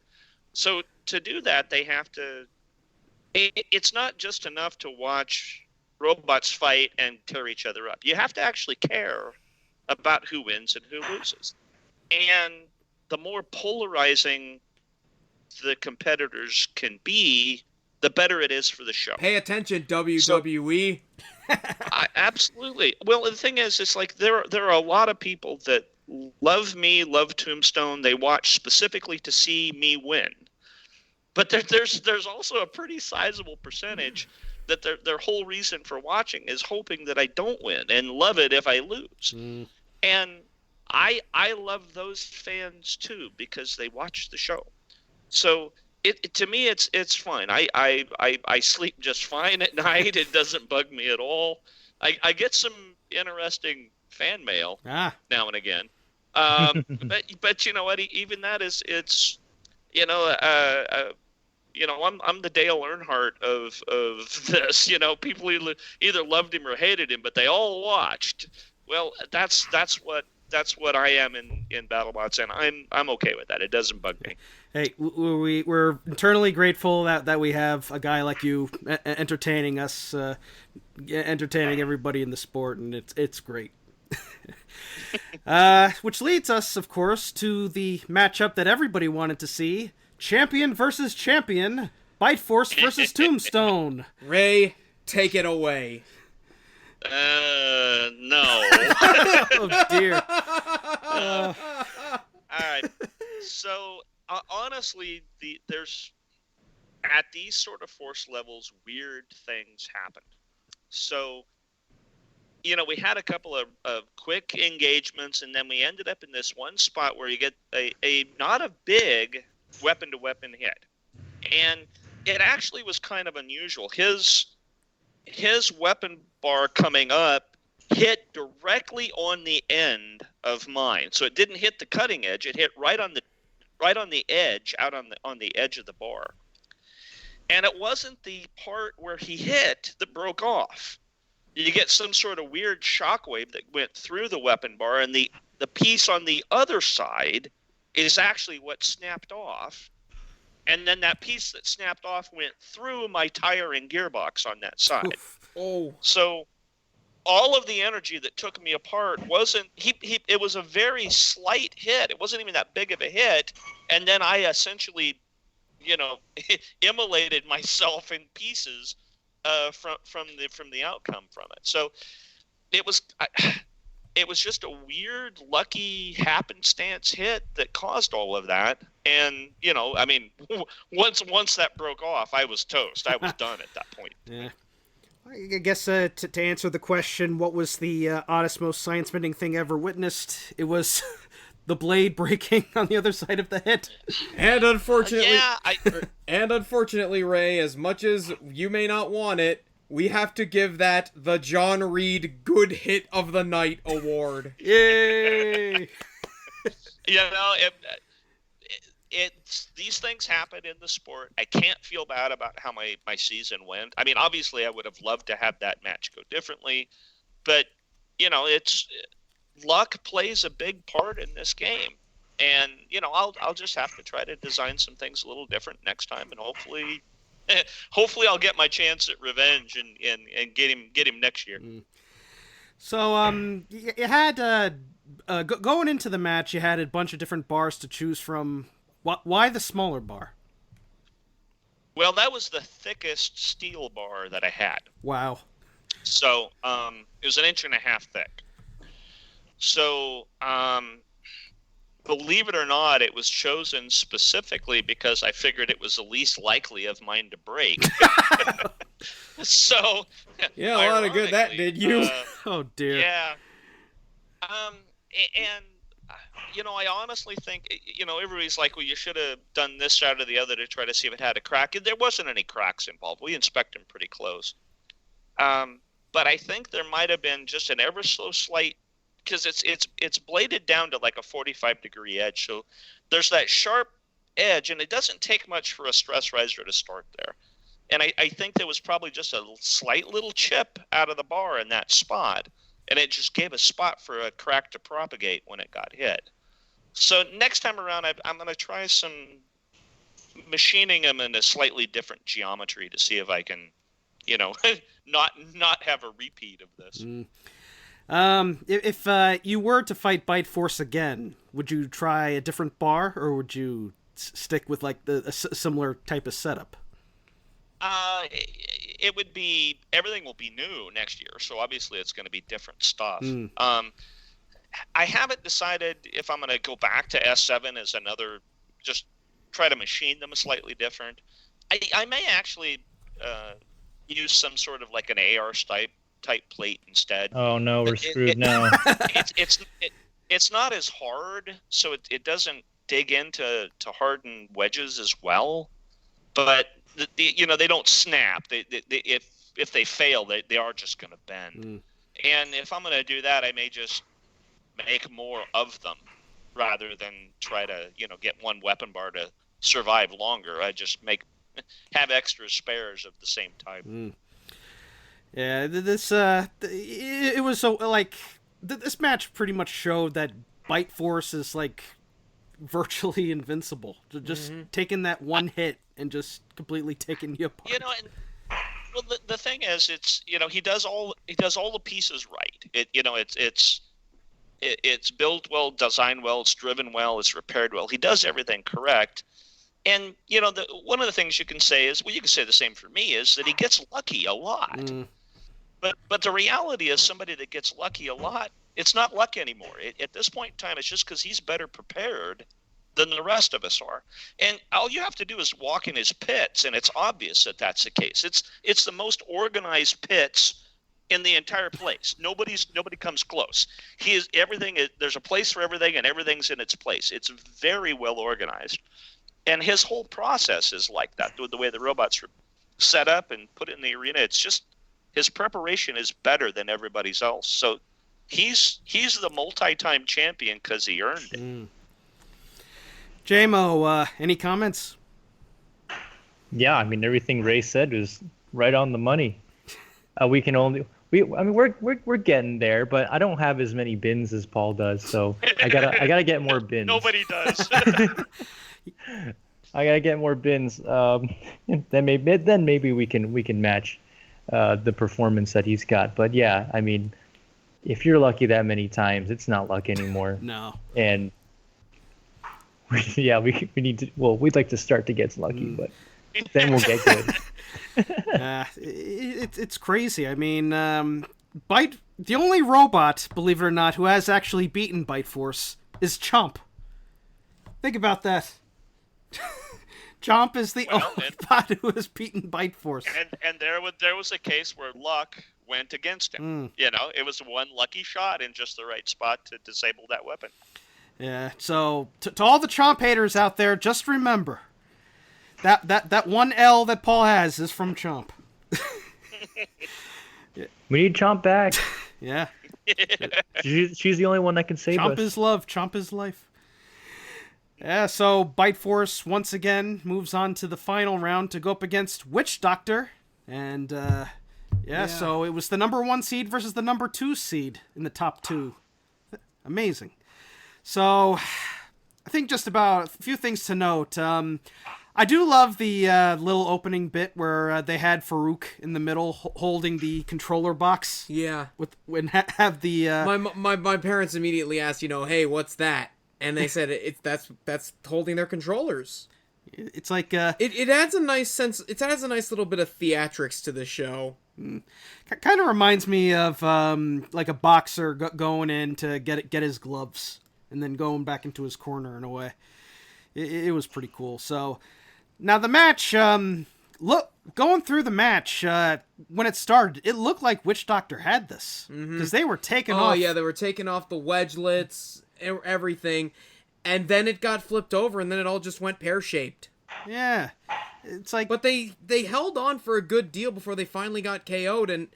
So to do that, they have to. It's not just enough to watch robots fight and tear each other up. You have to actually care about who wins and who loses. And the more polarizing the competitors can be, the better it is for the show. Pay attention, WWE. Absolutely. Well, the thing is, it's like there are a lot of people that love me, love Tombstone. They watch specifically to see me win. But there's also a pretty sizable percentage that their whole reason for watching is hoping that I don't win and love it if I lose. And I love those fans too, because they watch the show. So to me it's fine. I sleep just fine at night. It doesn't bug me at all. I get some interesting fan mail now and again. But you know what? Even that it's you know I'm the Dale Earnhardt of this. You know, people either loved him or hated him, but they all watched. Well, that's what I am in BattleBots, and I'm okay with that. It doesn't bug me. Hey, we're internally grateful that we have a guy like you entertaining us, entertaining everybody in the sport, and it's great. Which leads us, of course, to the matchup that everybody wanted to see: champion versus champion, Bite Force versus Tombstone. Ray, take it away. No. Oh dear. All right. So honestly, there's at these sort of force levels, weird things happen. So, we had a couple of quick engagements, and then we ended up in this one spot where you get a not a big weapon-to-weapon hit, and it actually was kind of unusual. His weapon bar coming up hit directly on the end of mine, so it didn't hit the cutting edge. It hit right on the edge, out on the edge of the bar. And it wasn't the part where he hit that broke off. You get some sort of weird shockwave that went through the weapon bar, and the piece on the other side is actually what snapped off. And then that piece that snapped off went through my tire and gearbox on that side. Oof. Oh. So all of the energy that took me apart wasn't it was a very slight hit. It wasn't even that big of a hit, and then I essentially immolated myself in pieces from the outcome from it. So it was just a weird, lucky happenstance hit that caused all of that. And once that broke off, I was toast. I was done at that point. Yeah. I guess to answer the question, what was the oddest, most science-bending thing ever witnessed? It was the blade breaking on the other side of the hit. And unfortunately, Ray, as much as you may not want it, we have to give that the John Reed Good Hit of the Night award. Yay! It's these things happen in the sport. I can't feel bad about how my season went. I mean, obviously, I would have loved to have that match go differently, but it's luck plays a big part in this game, and I'll just have to try to design some things a little different next time, and hopefully I'll get my chance at revenge and get him next year. So you had going into the match, you had a bunch of different bars to choose from. Why the smaller bar? Well, that was the thickest steel bar that I had. Wow. So it was 1.5 inches thick. So believe it or not, it was chosen specifically because I figured it was the least likely of mine to break. So yeah, a lot of good that did you. Oh dear. Yeah. And I honestly think, everybody's like, well, you should have done this side or the other to try to see if it had a crack. There wasn't any cracks involved. We inspected them pretty close. But I think there might have been just an ever so slight, because it's bladed down to like a 45-degree edge. So there's that sharp edge, and it doesn't take much for a stress riser to start there. And I think there was probably just a slight little chip out of the bar in that spot, and it just gave a spot for a crack to propagate when it got hit. So next time around, I'm going to try some machining them in a slightly different geometry to see if I can, not have a repeat of this. If you were to fight Bite Force again, would you try a different bar, or would you stick with like a similar type of setup? It would be, everything will be new next year, so obviously it's going to be different stuff. I haven't decided if I'm going to go back to S7 as another, just try to machine them slightly different. I may actually use some sort of like an AR type plate instead. Oh no, we're screwed now. It's not as hard, so it doesn't dig into hardened wedges as well, but they don't snap. If they fail, they are just going to bend. And if I'm going to do that, I may just make more of them rather than try to get one weapon bar to survive longer. I just have extra spares of the same type. Yeah, this it was so like this match pretty much showed that Bite Force is like virtually invincible. Just taking that one hit and just completely taking you apart. You know, and well, the thing is, it's he does all the pieces right. It's built well, designed well, it's driven well, it's repaired well. He does everything correct. And one of the things you can say is, well, you can say the same for me, is that he gets lucky a lot. But the reality is, somebody that gets lucky a lot, it's not luck anymore. At this point in time, it's just because he's better prepared than the rest of us are. And all you have to do is walk in his pits, and it's obvious that that's the case. It's the most organized pits in the entire place. Nobody comes close. There's a place for everything, and everything's in its place. It's very well organized. And his whole process is like that, the way the robots are set up and put in the arena. It's just his preparation is better than everybody's else. So he's the multi-time champion because he earned it. JMO, any comments? Yeah, I mean, everything Ray said was right on the money. We're getting there, but I don't have as many bins as Paul does, so I gotta get more bins. Nobody does. I gotta get more bins. Then maybe we can match the performance that he's got. But yeah, I mean, if you're lucky that many times, it's not luck anymore. No. And we need to. Well, we'd like to start to get lucky, but then we'll get good. It's crazy. I mean, the only robot, believe it or not, who has actually beaten Bite Force is Chomp. Think about that. Chomp is the only bot who has beaten Bite Force. And there was a case where luck went against him. It was one lucky shot in just the right spot to disable that weapon. Yeah, so to all the Chomp haters out there, just remember that one L that Paul has is from Chomp. We need Chomp back. Yeah. She's the only one that can save us. Chomp is love. Chomp is life. Yeah, so Bite Force once again moves on to the final round to go up against Witch Doctor. And, so it was the number 1 seed versus the number 2 seed in the top 2. Amazing. So, I think just about a few things to note. I do love the little opening bit where they had Farouk in the middle holding the controller box. Yeah. Have the... My parents immediately asked, hey, what's that? And they said that's holding their controllers. It's like it adds a nice sense. It adds a nice little bit of theatrics to the show. Kind of reminds me of like a boxer going in to get his gloves and then going back into his corner in a way. It was pretty cool. So now the match. Going through the match when it started, it looked like Witch Doctor had this because they were taking off. Oh yeah, they were taking off the wedgelets. Everything, and then it got flipped over, and then it all just went pear-shaped. Yeah, it's like... But they held on for a good deal before they finally got KO'd, and,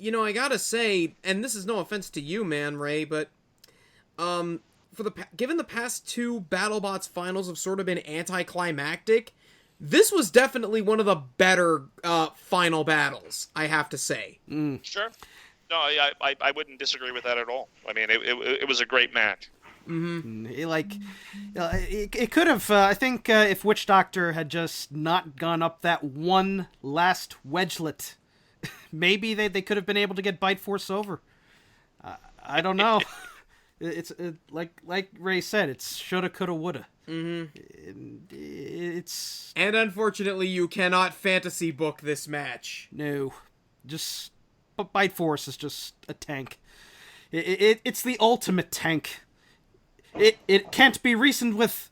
I gotta say, and this is no offense to you, man, Ray, but, given the past 2 BattleBots finals have sort of been anticlimactic, this was definitely one of the better, final battles, I have to say. Sure. No, I wouldn't disagree with that at all. I mean, it was a great match. It could have. I think if Witch Doctor had just not gone up that one last wedgelet, maybe they could have been able to get Bite Force over. I don't know. It's like Ray said. It's shoulda, coulda, woulda. It's and unfortunately, you cannot fantasy book this match. No, but Bite Force is just a tank. It's the ultimate tank. It can't be reasoned with.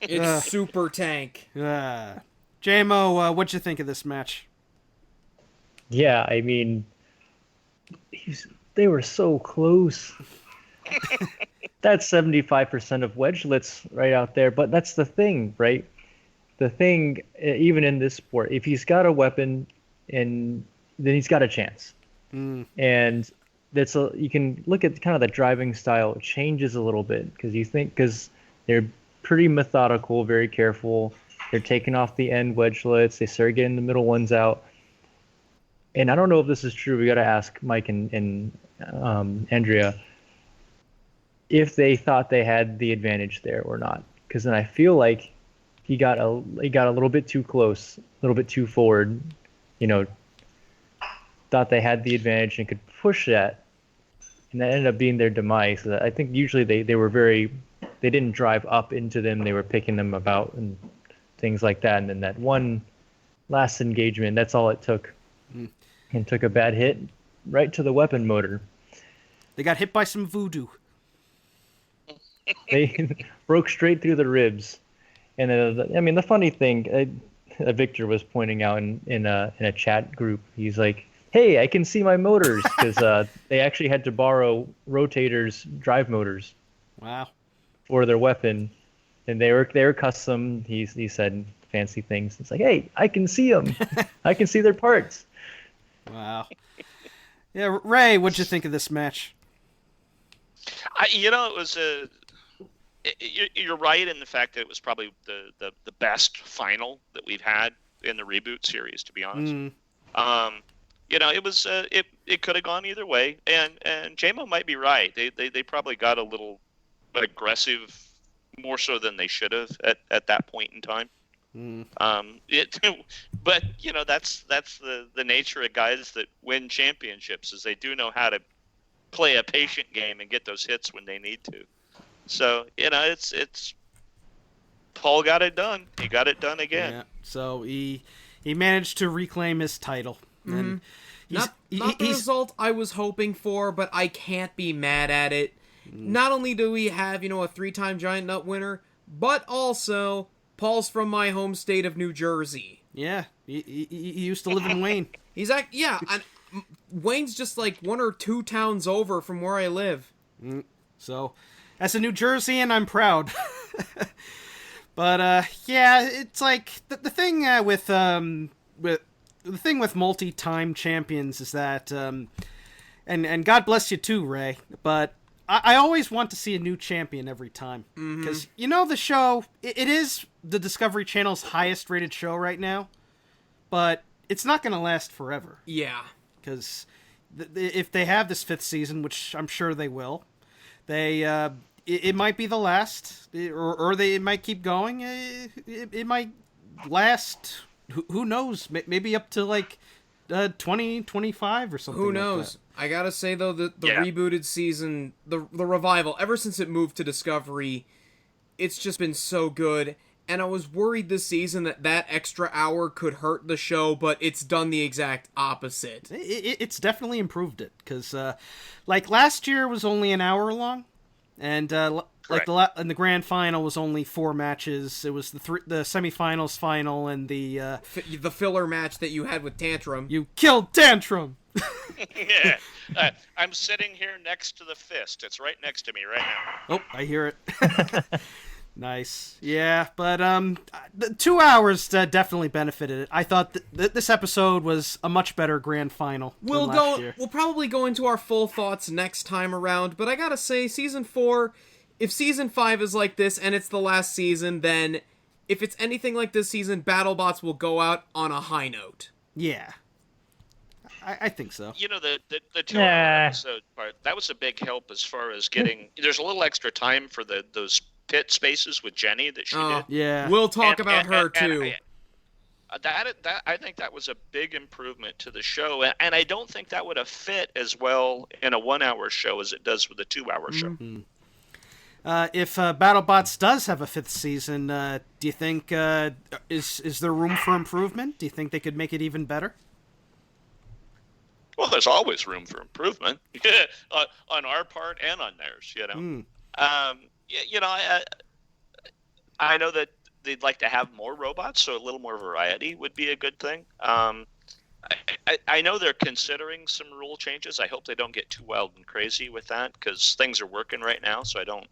It's super tank. JMO, what'd you think of this match? Yeah, I mean, they were so close. That's 75% of wedgelets right out there. But that's the thing, right? The thing, even in this sport, if he's got a weapon, then he's got a chance. And you can look at kind of the driving style. It changes a little bit because they're pretty methodical, very careful. They're taking off the end wedgelets. They start getting the middle ones out. And I don't know if this is true. We got to ask Mike and Andrea. if they thought they had the advantage there or not. Because then I feel like he got a little bit too close, a little bit too forward. Thought they had the advantage and could push that, and that ended up being their demise. I think usually they didn't drive up into them. They were picking them about and things like that. And then that one last engagement, that's all it took. And took a bad hit right to the weapon motor. They got hit by some voodoo. They broke straight through the ribs. And the funny thing, Victor was pointing out in a chat group, he's like, "Hey, I can see my motors," because they actually had to borrow Rotator's drive motors. Wow. For their weapon, and they were custom. He said fancy things. It's like, "Hey, I can see them. I can see their parts." Wow. Yeah, Ray, what'd you think of this match? It was you're right in the fact that it was probably the best final that we've had in the reboot series, to be honest. It was it could have gone either way, and JMO might be right. They probably got a little aggressive, more so than they should have at that point in time. But that's the nature of guys that win championships, is they do know how to play a patient game and get those hits when they need to. So it's Paul got it done. He got it done again. Yeah. So he managed to reclaim his title. And not the result I was hoping for, but I can't be mad at it. Not only do we have, a 3-time Giant Nut winner, but also Paul's from my home state of New Jersey. Yeah, he used to live in Wayne. And Wayne's just like 1 or 2 towns over from where I live. So, as a New Jerseyan, I'm proud. But it's like the thing with the thing with multi-time champions is that, and God bless you too, Ray, but I always want to see a new champion every time. Because, the show, it is the Discovery Channel's highest rated show right now, but it's not going to last forever. Yeah. Because if they have this 5th season, which I'm sure they will, it might be the last, or it might keep going. It might last, who knows, maybe up to like 2025 or something. Who knows? Like that. I gotta say though, the rebooted season, the revival, ever since it moved to Discovery, it's just been so good. And I was worried this season that extra hour could hurt the show, but it's done the exact opposite. It's definitely improved it, because like last year was only an hour long, and and the grand final was only 4 matches. It was the semifinals, final, and the filler match that you had with Tantrum. You killed Tantrum. Yeah, I'm sitting here next to the fist. It's right next to me right now. Oh, I hear it. Nice. Yeah, but the 2 hours definitely benefited it. I thought this episode was a much better grand final than last year. We'll probably go into our full thoughts next time around, but I gotta say, Season 4, if Season 5 is like this and it's the last season, then if it's anything like this season, BattleBots will go out on a high note. Yeah. I think so. The 2 hour episode part, that was a big help as far as getting... There's a little extra time for those pit spaces with Jenny that she did. Yeah. We'll talk about her, too. I think that was a big improvement to the show, and I don't think that would have fit as well in a 1 hour show as it does with a 2 hour show. If BattleBots does have a 5th season, do you think is there room for improvement? Do you think they could make it even better? Well, there's always room for improvement on our part and on theirs. I know that they'd like to have more robots, so a little more variety would be a good thing. I know they're considering some rule changes. I hope they don't get too wild and crazy with that, because things are working right now, so I don't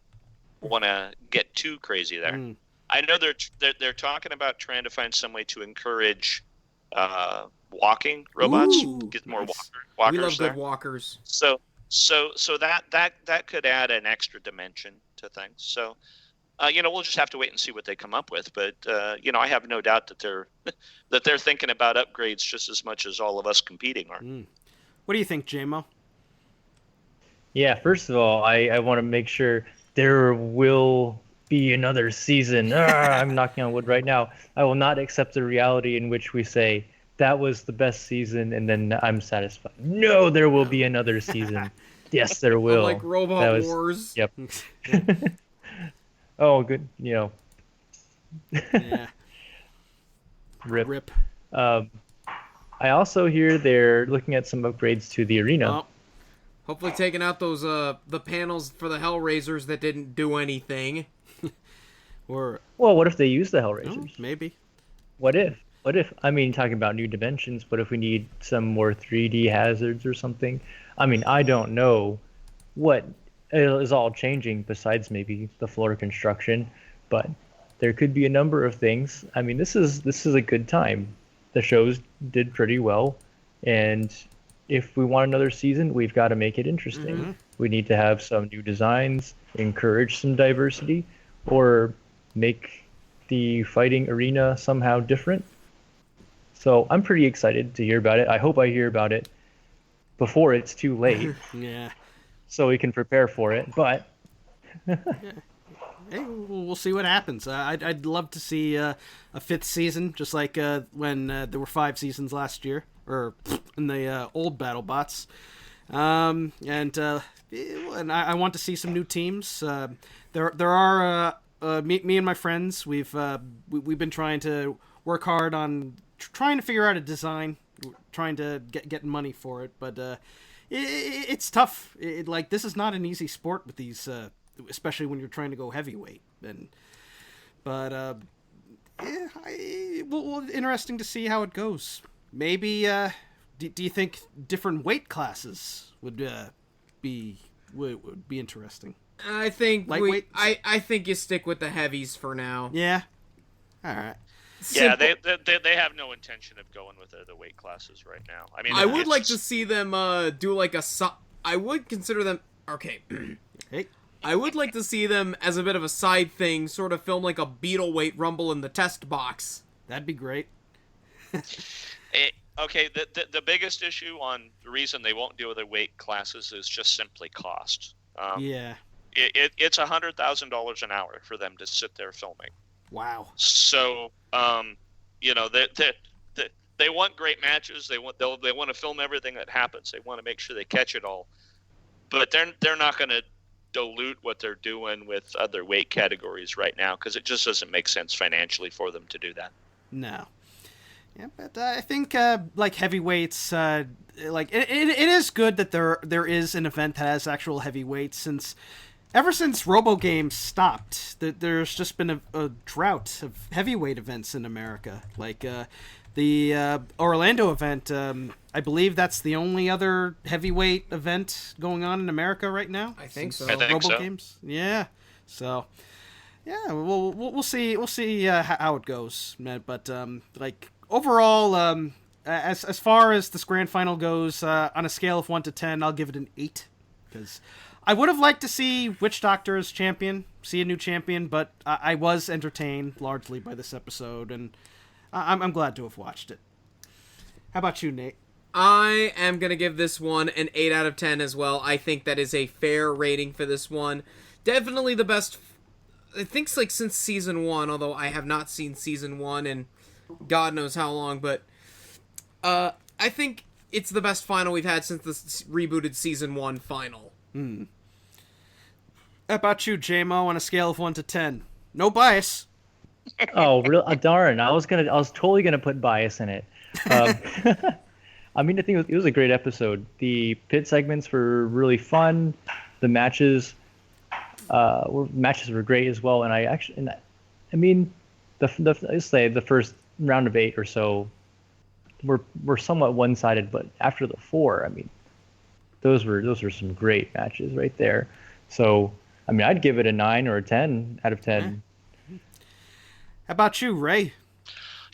want to get too crazy there. I know they're talking about trying to find some way to encourage walking robots. Get more walkers. We love there. good walkers. So that could add an extra dimension to things. So we'll just have to wait and see what they come up with. But I have no doubt that they're thinking about upgrades just as much as all of us competing are. What do you think, JMO? Yeah, first of all, I want to make sure there will be another season. I'm knocking on wood right now. I will not accept the reality in which we say that was the best season and then I'm satisfied. No, there will be another season. Yes, there will. Unlike Robot That was- Wars. Yep. Oh, good. Yeah. Rip. Rip. I also hear they're looking at some upgrades to the arena. Well, Hopefully taking out those the panels for the Hellraisers that didn't do anything. or Well, what if they use the oh, Hellraisers? maybe. What if? I mean, talking about new dimensions, but if we need some more 3D hazards or something? I mean, I don't know what is all changing besides maybe the floor construction, but there could be a number of things. I mean, this is a good time. The shows did pretty well, and if we want another season, we've got to make it interesting. Mm-hmm. We need to have some new designs, encourage some diversity, or make the fighting arena somehow different. So I'm pretty excited to hear about it. I hope I hear about it before it's too late, Yeah. so we can prepare for it. But Hey, we'll see what happens. I'd love to see a fifth season, just like when there were 5 seasons last year, or in the old BattleBots. And I want to see some new teams. There are me and my friends. We've been trying to work hard on trying to figure out a design, trying to get money for it, but it's tough. Like, this is not an easy sport with these. Especially when you're trying to go heavyweight, interesting to see how it goes. Maybe do you think different weight classes would be interesting? I think Lightweight? I think you stick with the heavies for now. Yeah. All right. Yeah, Simple- they have no intention of going with the weight classes right now. I mean, I would it's like to just- see them do like I would consider them okay. Hey. I would like to see them as a bit of a side thing, sort of film like a Beetleweight Rumble in the test box. That'd be great. Okay, the biggest issue on the reason they won't do other weight classes is just simply cost. Yeah. It's $100,000 an hour for them to sit there filming. Wow. So, they want great matches. They want to film everything that happens. They want to make sure they catch it all. But they're not going to dilute what they're doing with other weight categories right now, because it just doesn't make sense financially for them to do that. No. Yeah, but I think like heavyweights, like it is good that there is an event that has actual heavyweights, since ever since Robo Games stopped, there's just been a drought of heavyweight events in America. Like the Orlando event, I believe that's the only other heavyweight event going on in America right now. I think since so. I think Robo so. Games, yeah. So, yeah, we'll see how it goes, man. But like overall, as far as this grand final goes, on a scale of 1 to 10, I'll give it an 8, because I would have liked to see Witch Doctor as champion, see a new champion, but I was entertained largely by this episode, and I'm glad to have watched it. How about you, Nate? I am going to give this one an 8 out of 10 as well. I think that is a fair rating for this one. Definitely the best, I think it's like since season 1, although I have not seen season 1 in God knows how long, but I think it's the best final we've had since the rebooted season 1 final. How about you, JMO, on a scale of 1 to 10? No bias. oh, real darn! I was totally gonna put bias in it. I mean, I think it was a great episode. The pit segments were really fun. The matches were great as well. And I mean, let's say the first round of 8 or so were somewhat one-sided, but after the 4, I mean, those were some great matches right there. So, I mean, I'd give it a 9 or a 10 out of 10. How about you, Ray?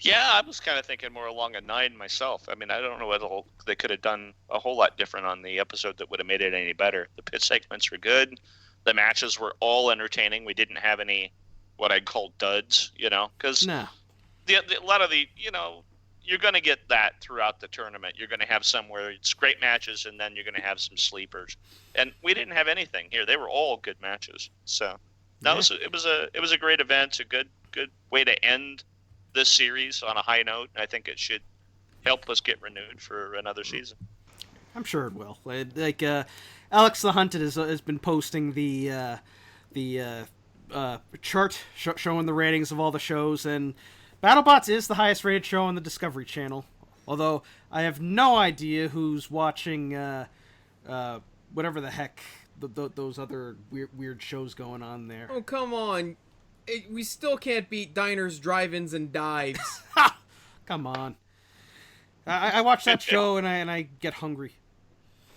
Yeah, I was kind of thinking more along a 9 myself. I mean, I don't know what they could have done a whole lot different on the episode that would have made it any better. The pit segments were good. The matches were all entertaining. We didn't have any what I'd call duds, because No. a lot of the, you're going to get that throughout the tournament. You're going to have some where it's great matches, and then you're going to have some sleepers. And we didn't have anything here. They were all good matches. So no, it was a great event. It's a good way to end this series on a high note. I think it should help us get renewed for another season. I'm sure it will. Like Alex the Hunted has been posting the chart showing the ratings of all the shows, and BattleBots is the highest rated show on the Discovery Channel. Although I have no idea who's watching whatever the heck those other weird shows going on there. Oh, come on. We still can't beat diners, drive-ins, and dives. Come on. I watch that show and I get hungry.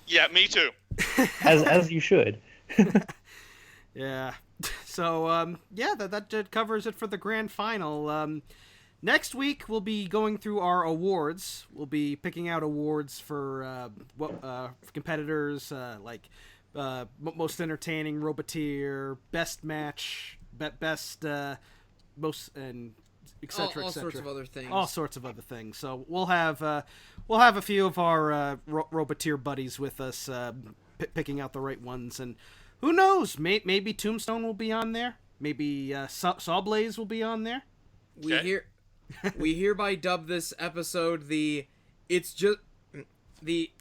Yeah, me too. As you should. Yeah. So that covers it for the grand final. Next week we'll be going through our awards. We'll be picking out awards for competitors, like most entertaining, Roboteer, best match, best most, and etc. All sorts of other things. All sorts of other things. So we'll have a few of our Roboteer buddies with us, picking out the right ones, and who knows? Maybe Tombstone will be on there. Maybe Sawblaze will be on there. We hereby dub this episode the. It's just the.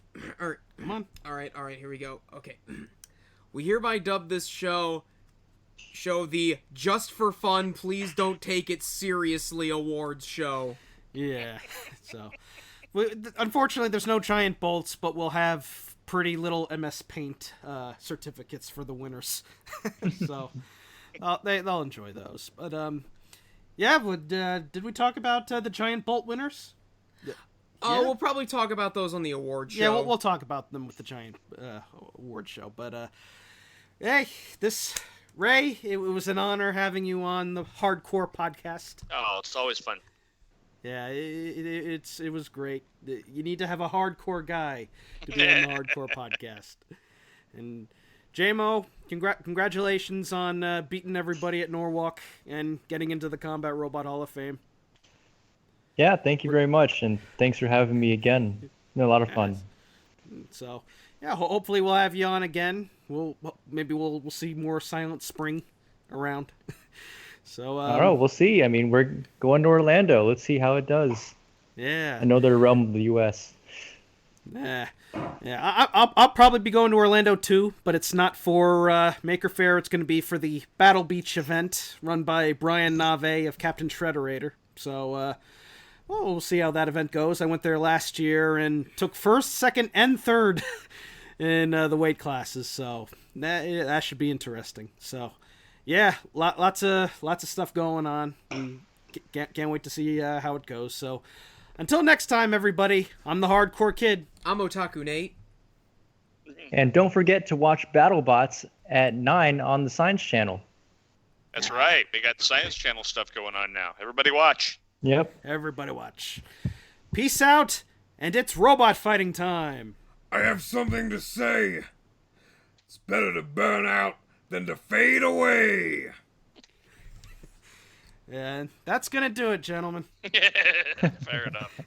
Come on. All right. Here we go. Okay. We hereby dub this show the Just for Fun, Please Don't Take It Seriously awards show. Yeah. So, unfortunately, there's no giant bolts, but we'll have pretty little MS Paint certificates for the winners. So, they'll enjoy those. But yeah. Did we talk about the giant bolt winners? Oh, we'll probably talk about those on the award show. Yeah, we'll talk about them with the giant award show. But hey, Ray, it was an honor having you on the Hardcore podcast. Oh, it's always fun. Yeah, it was great. You need to have a hardcore guy to be on the Hardcore podcast. And JMO, congratulations on beating everybody at Norwalk and getting into the Combat Robot Hall of Fame. Yeah, thank you very much, and thanks for having me again. It's been a lot of fun. So, yeah, hopefully we'll have you on again. Maybe we'll see more Silent Spring around. So I don't know. We'll see. I mean, we're going to Orlando. Let's see how it does. Yeah. Another realm of the U.S. Yeah. I'll probably be going to Orlando too, but it's not for Maker Faire. It's going to be for the Battle Beach event run by Brian Nave of Captain Shredderator. So we'll see how that event goes. I went there last year and took first, second, and third in the weight classes. So that should be interesting. So yeah, lots of stuff going on. And can't wait to see how it goes. So until next time, everybody, I'm the Hardcore Kid. I'm Otaku Nate. And don't forget to watch BattleBots at 9 on the Science Channel. That's right. We got Science Channel stuff going on now. Everybody watch. Yep. Everybody watch. Peace out, and it's robot fighting time. I have something to say. It's better to burn out than to fade away. And that's gonna do it, gentlemen. Fair enough.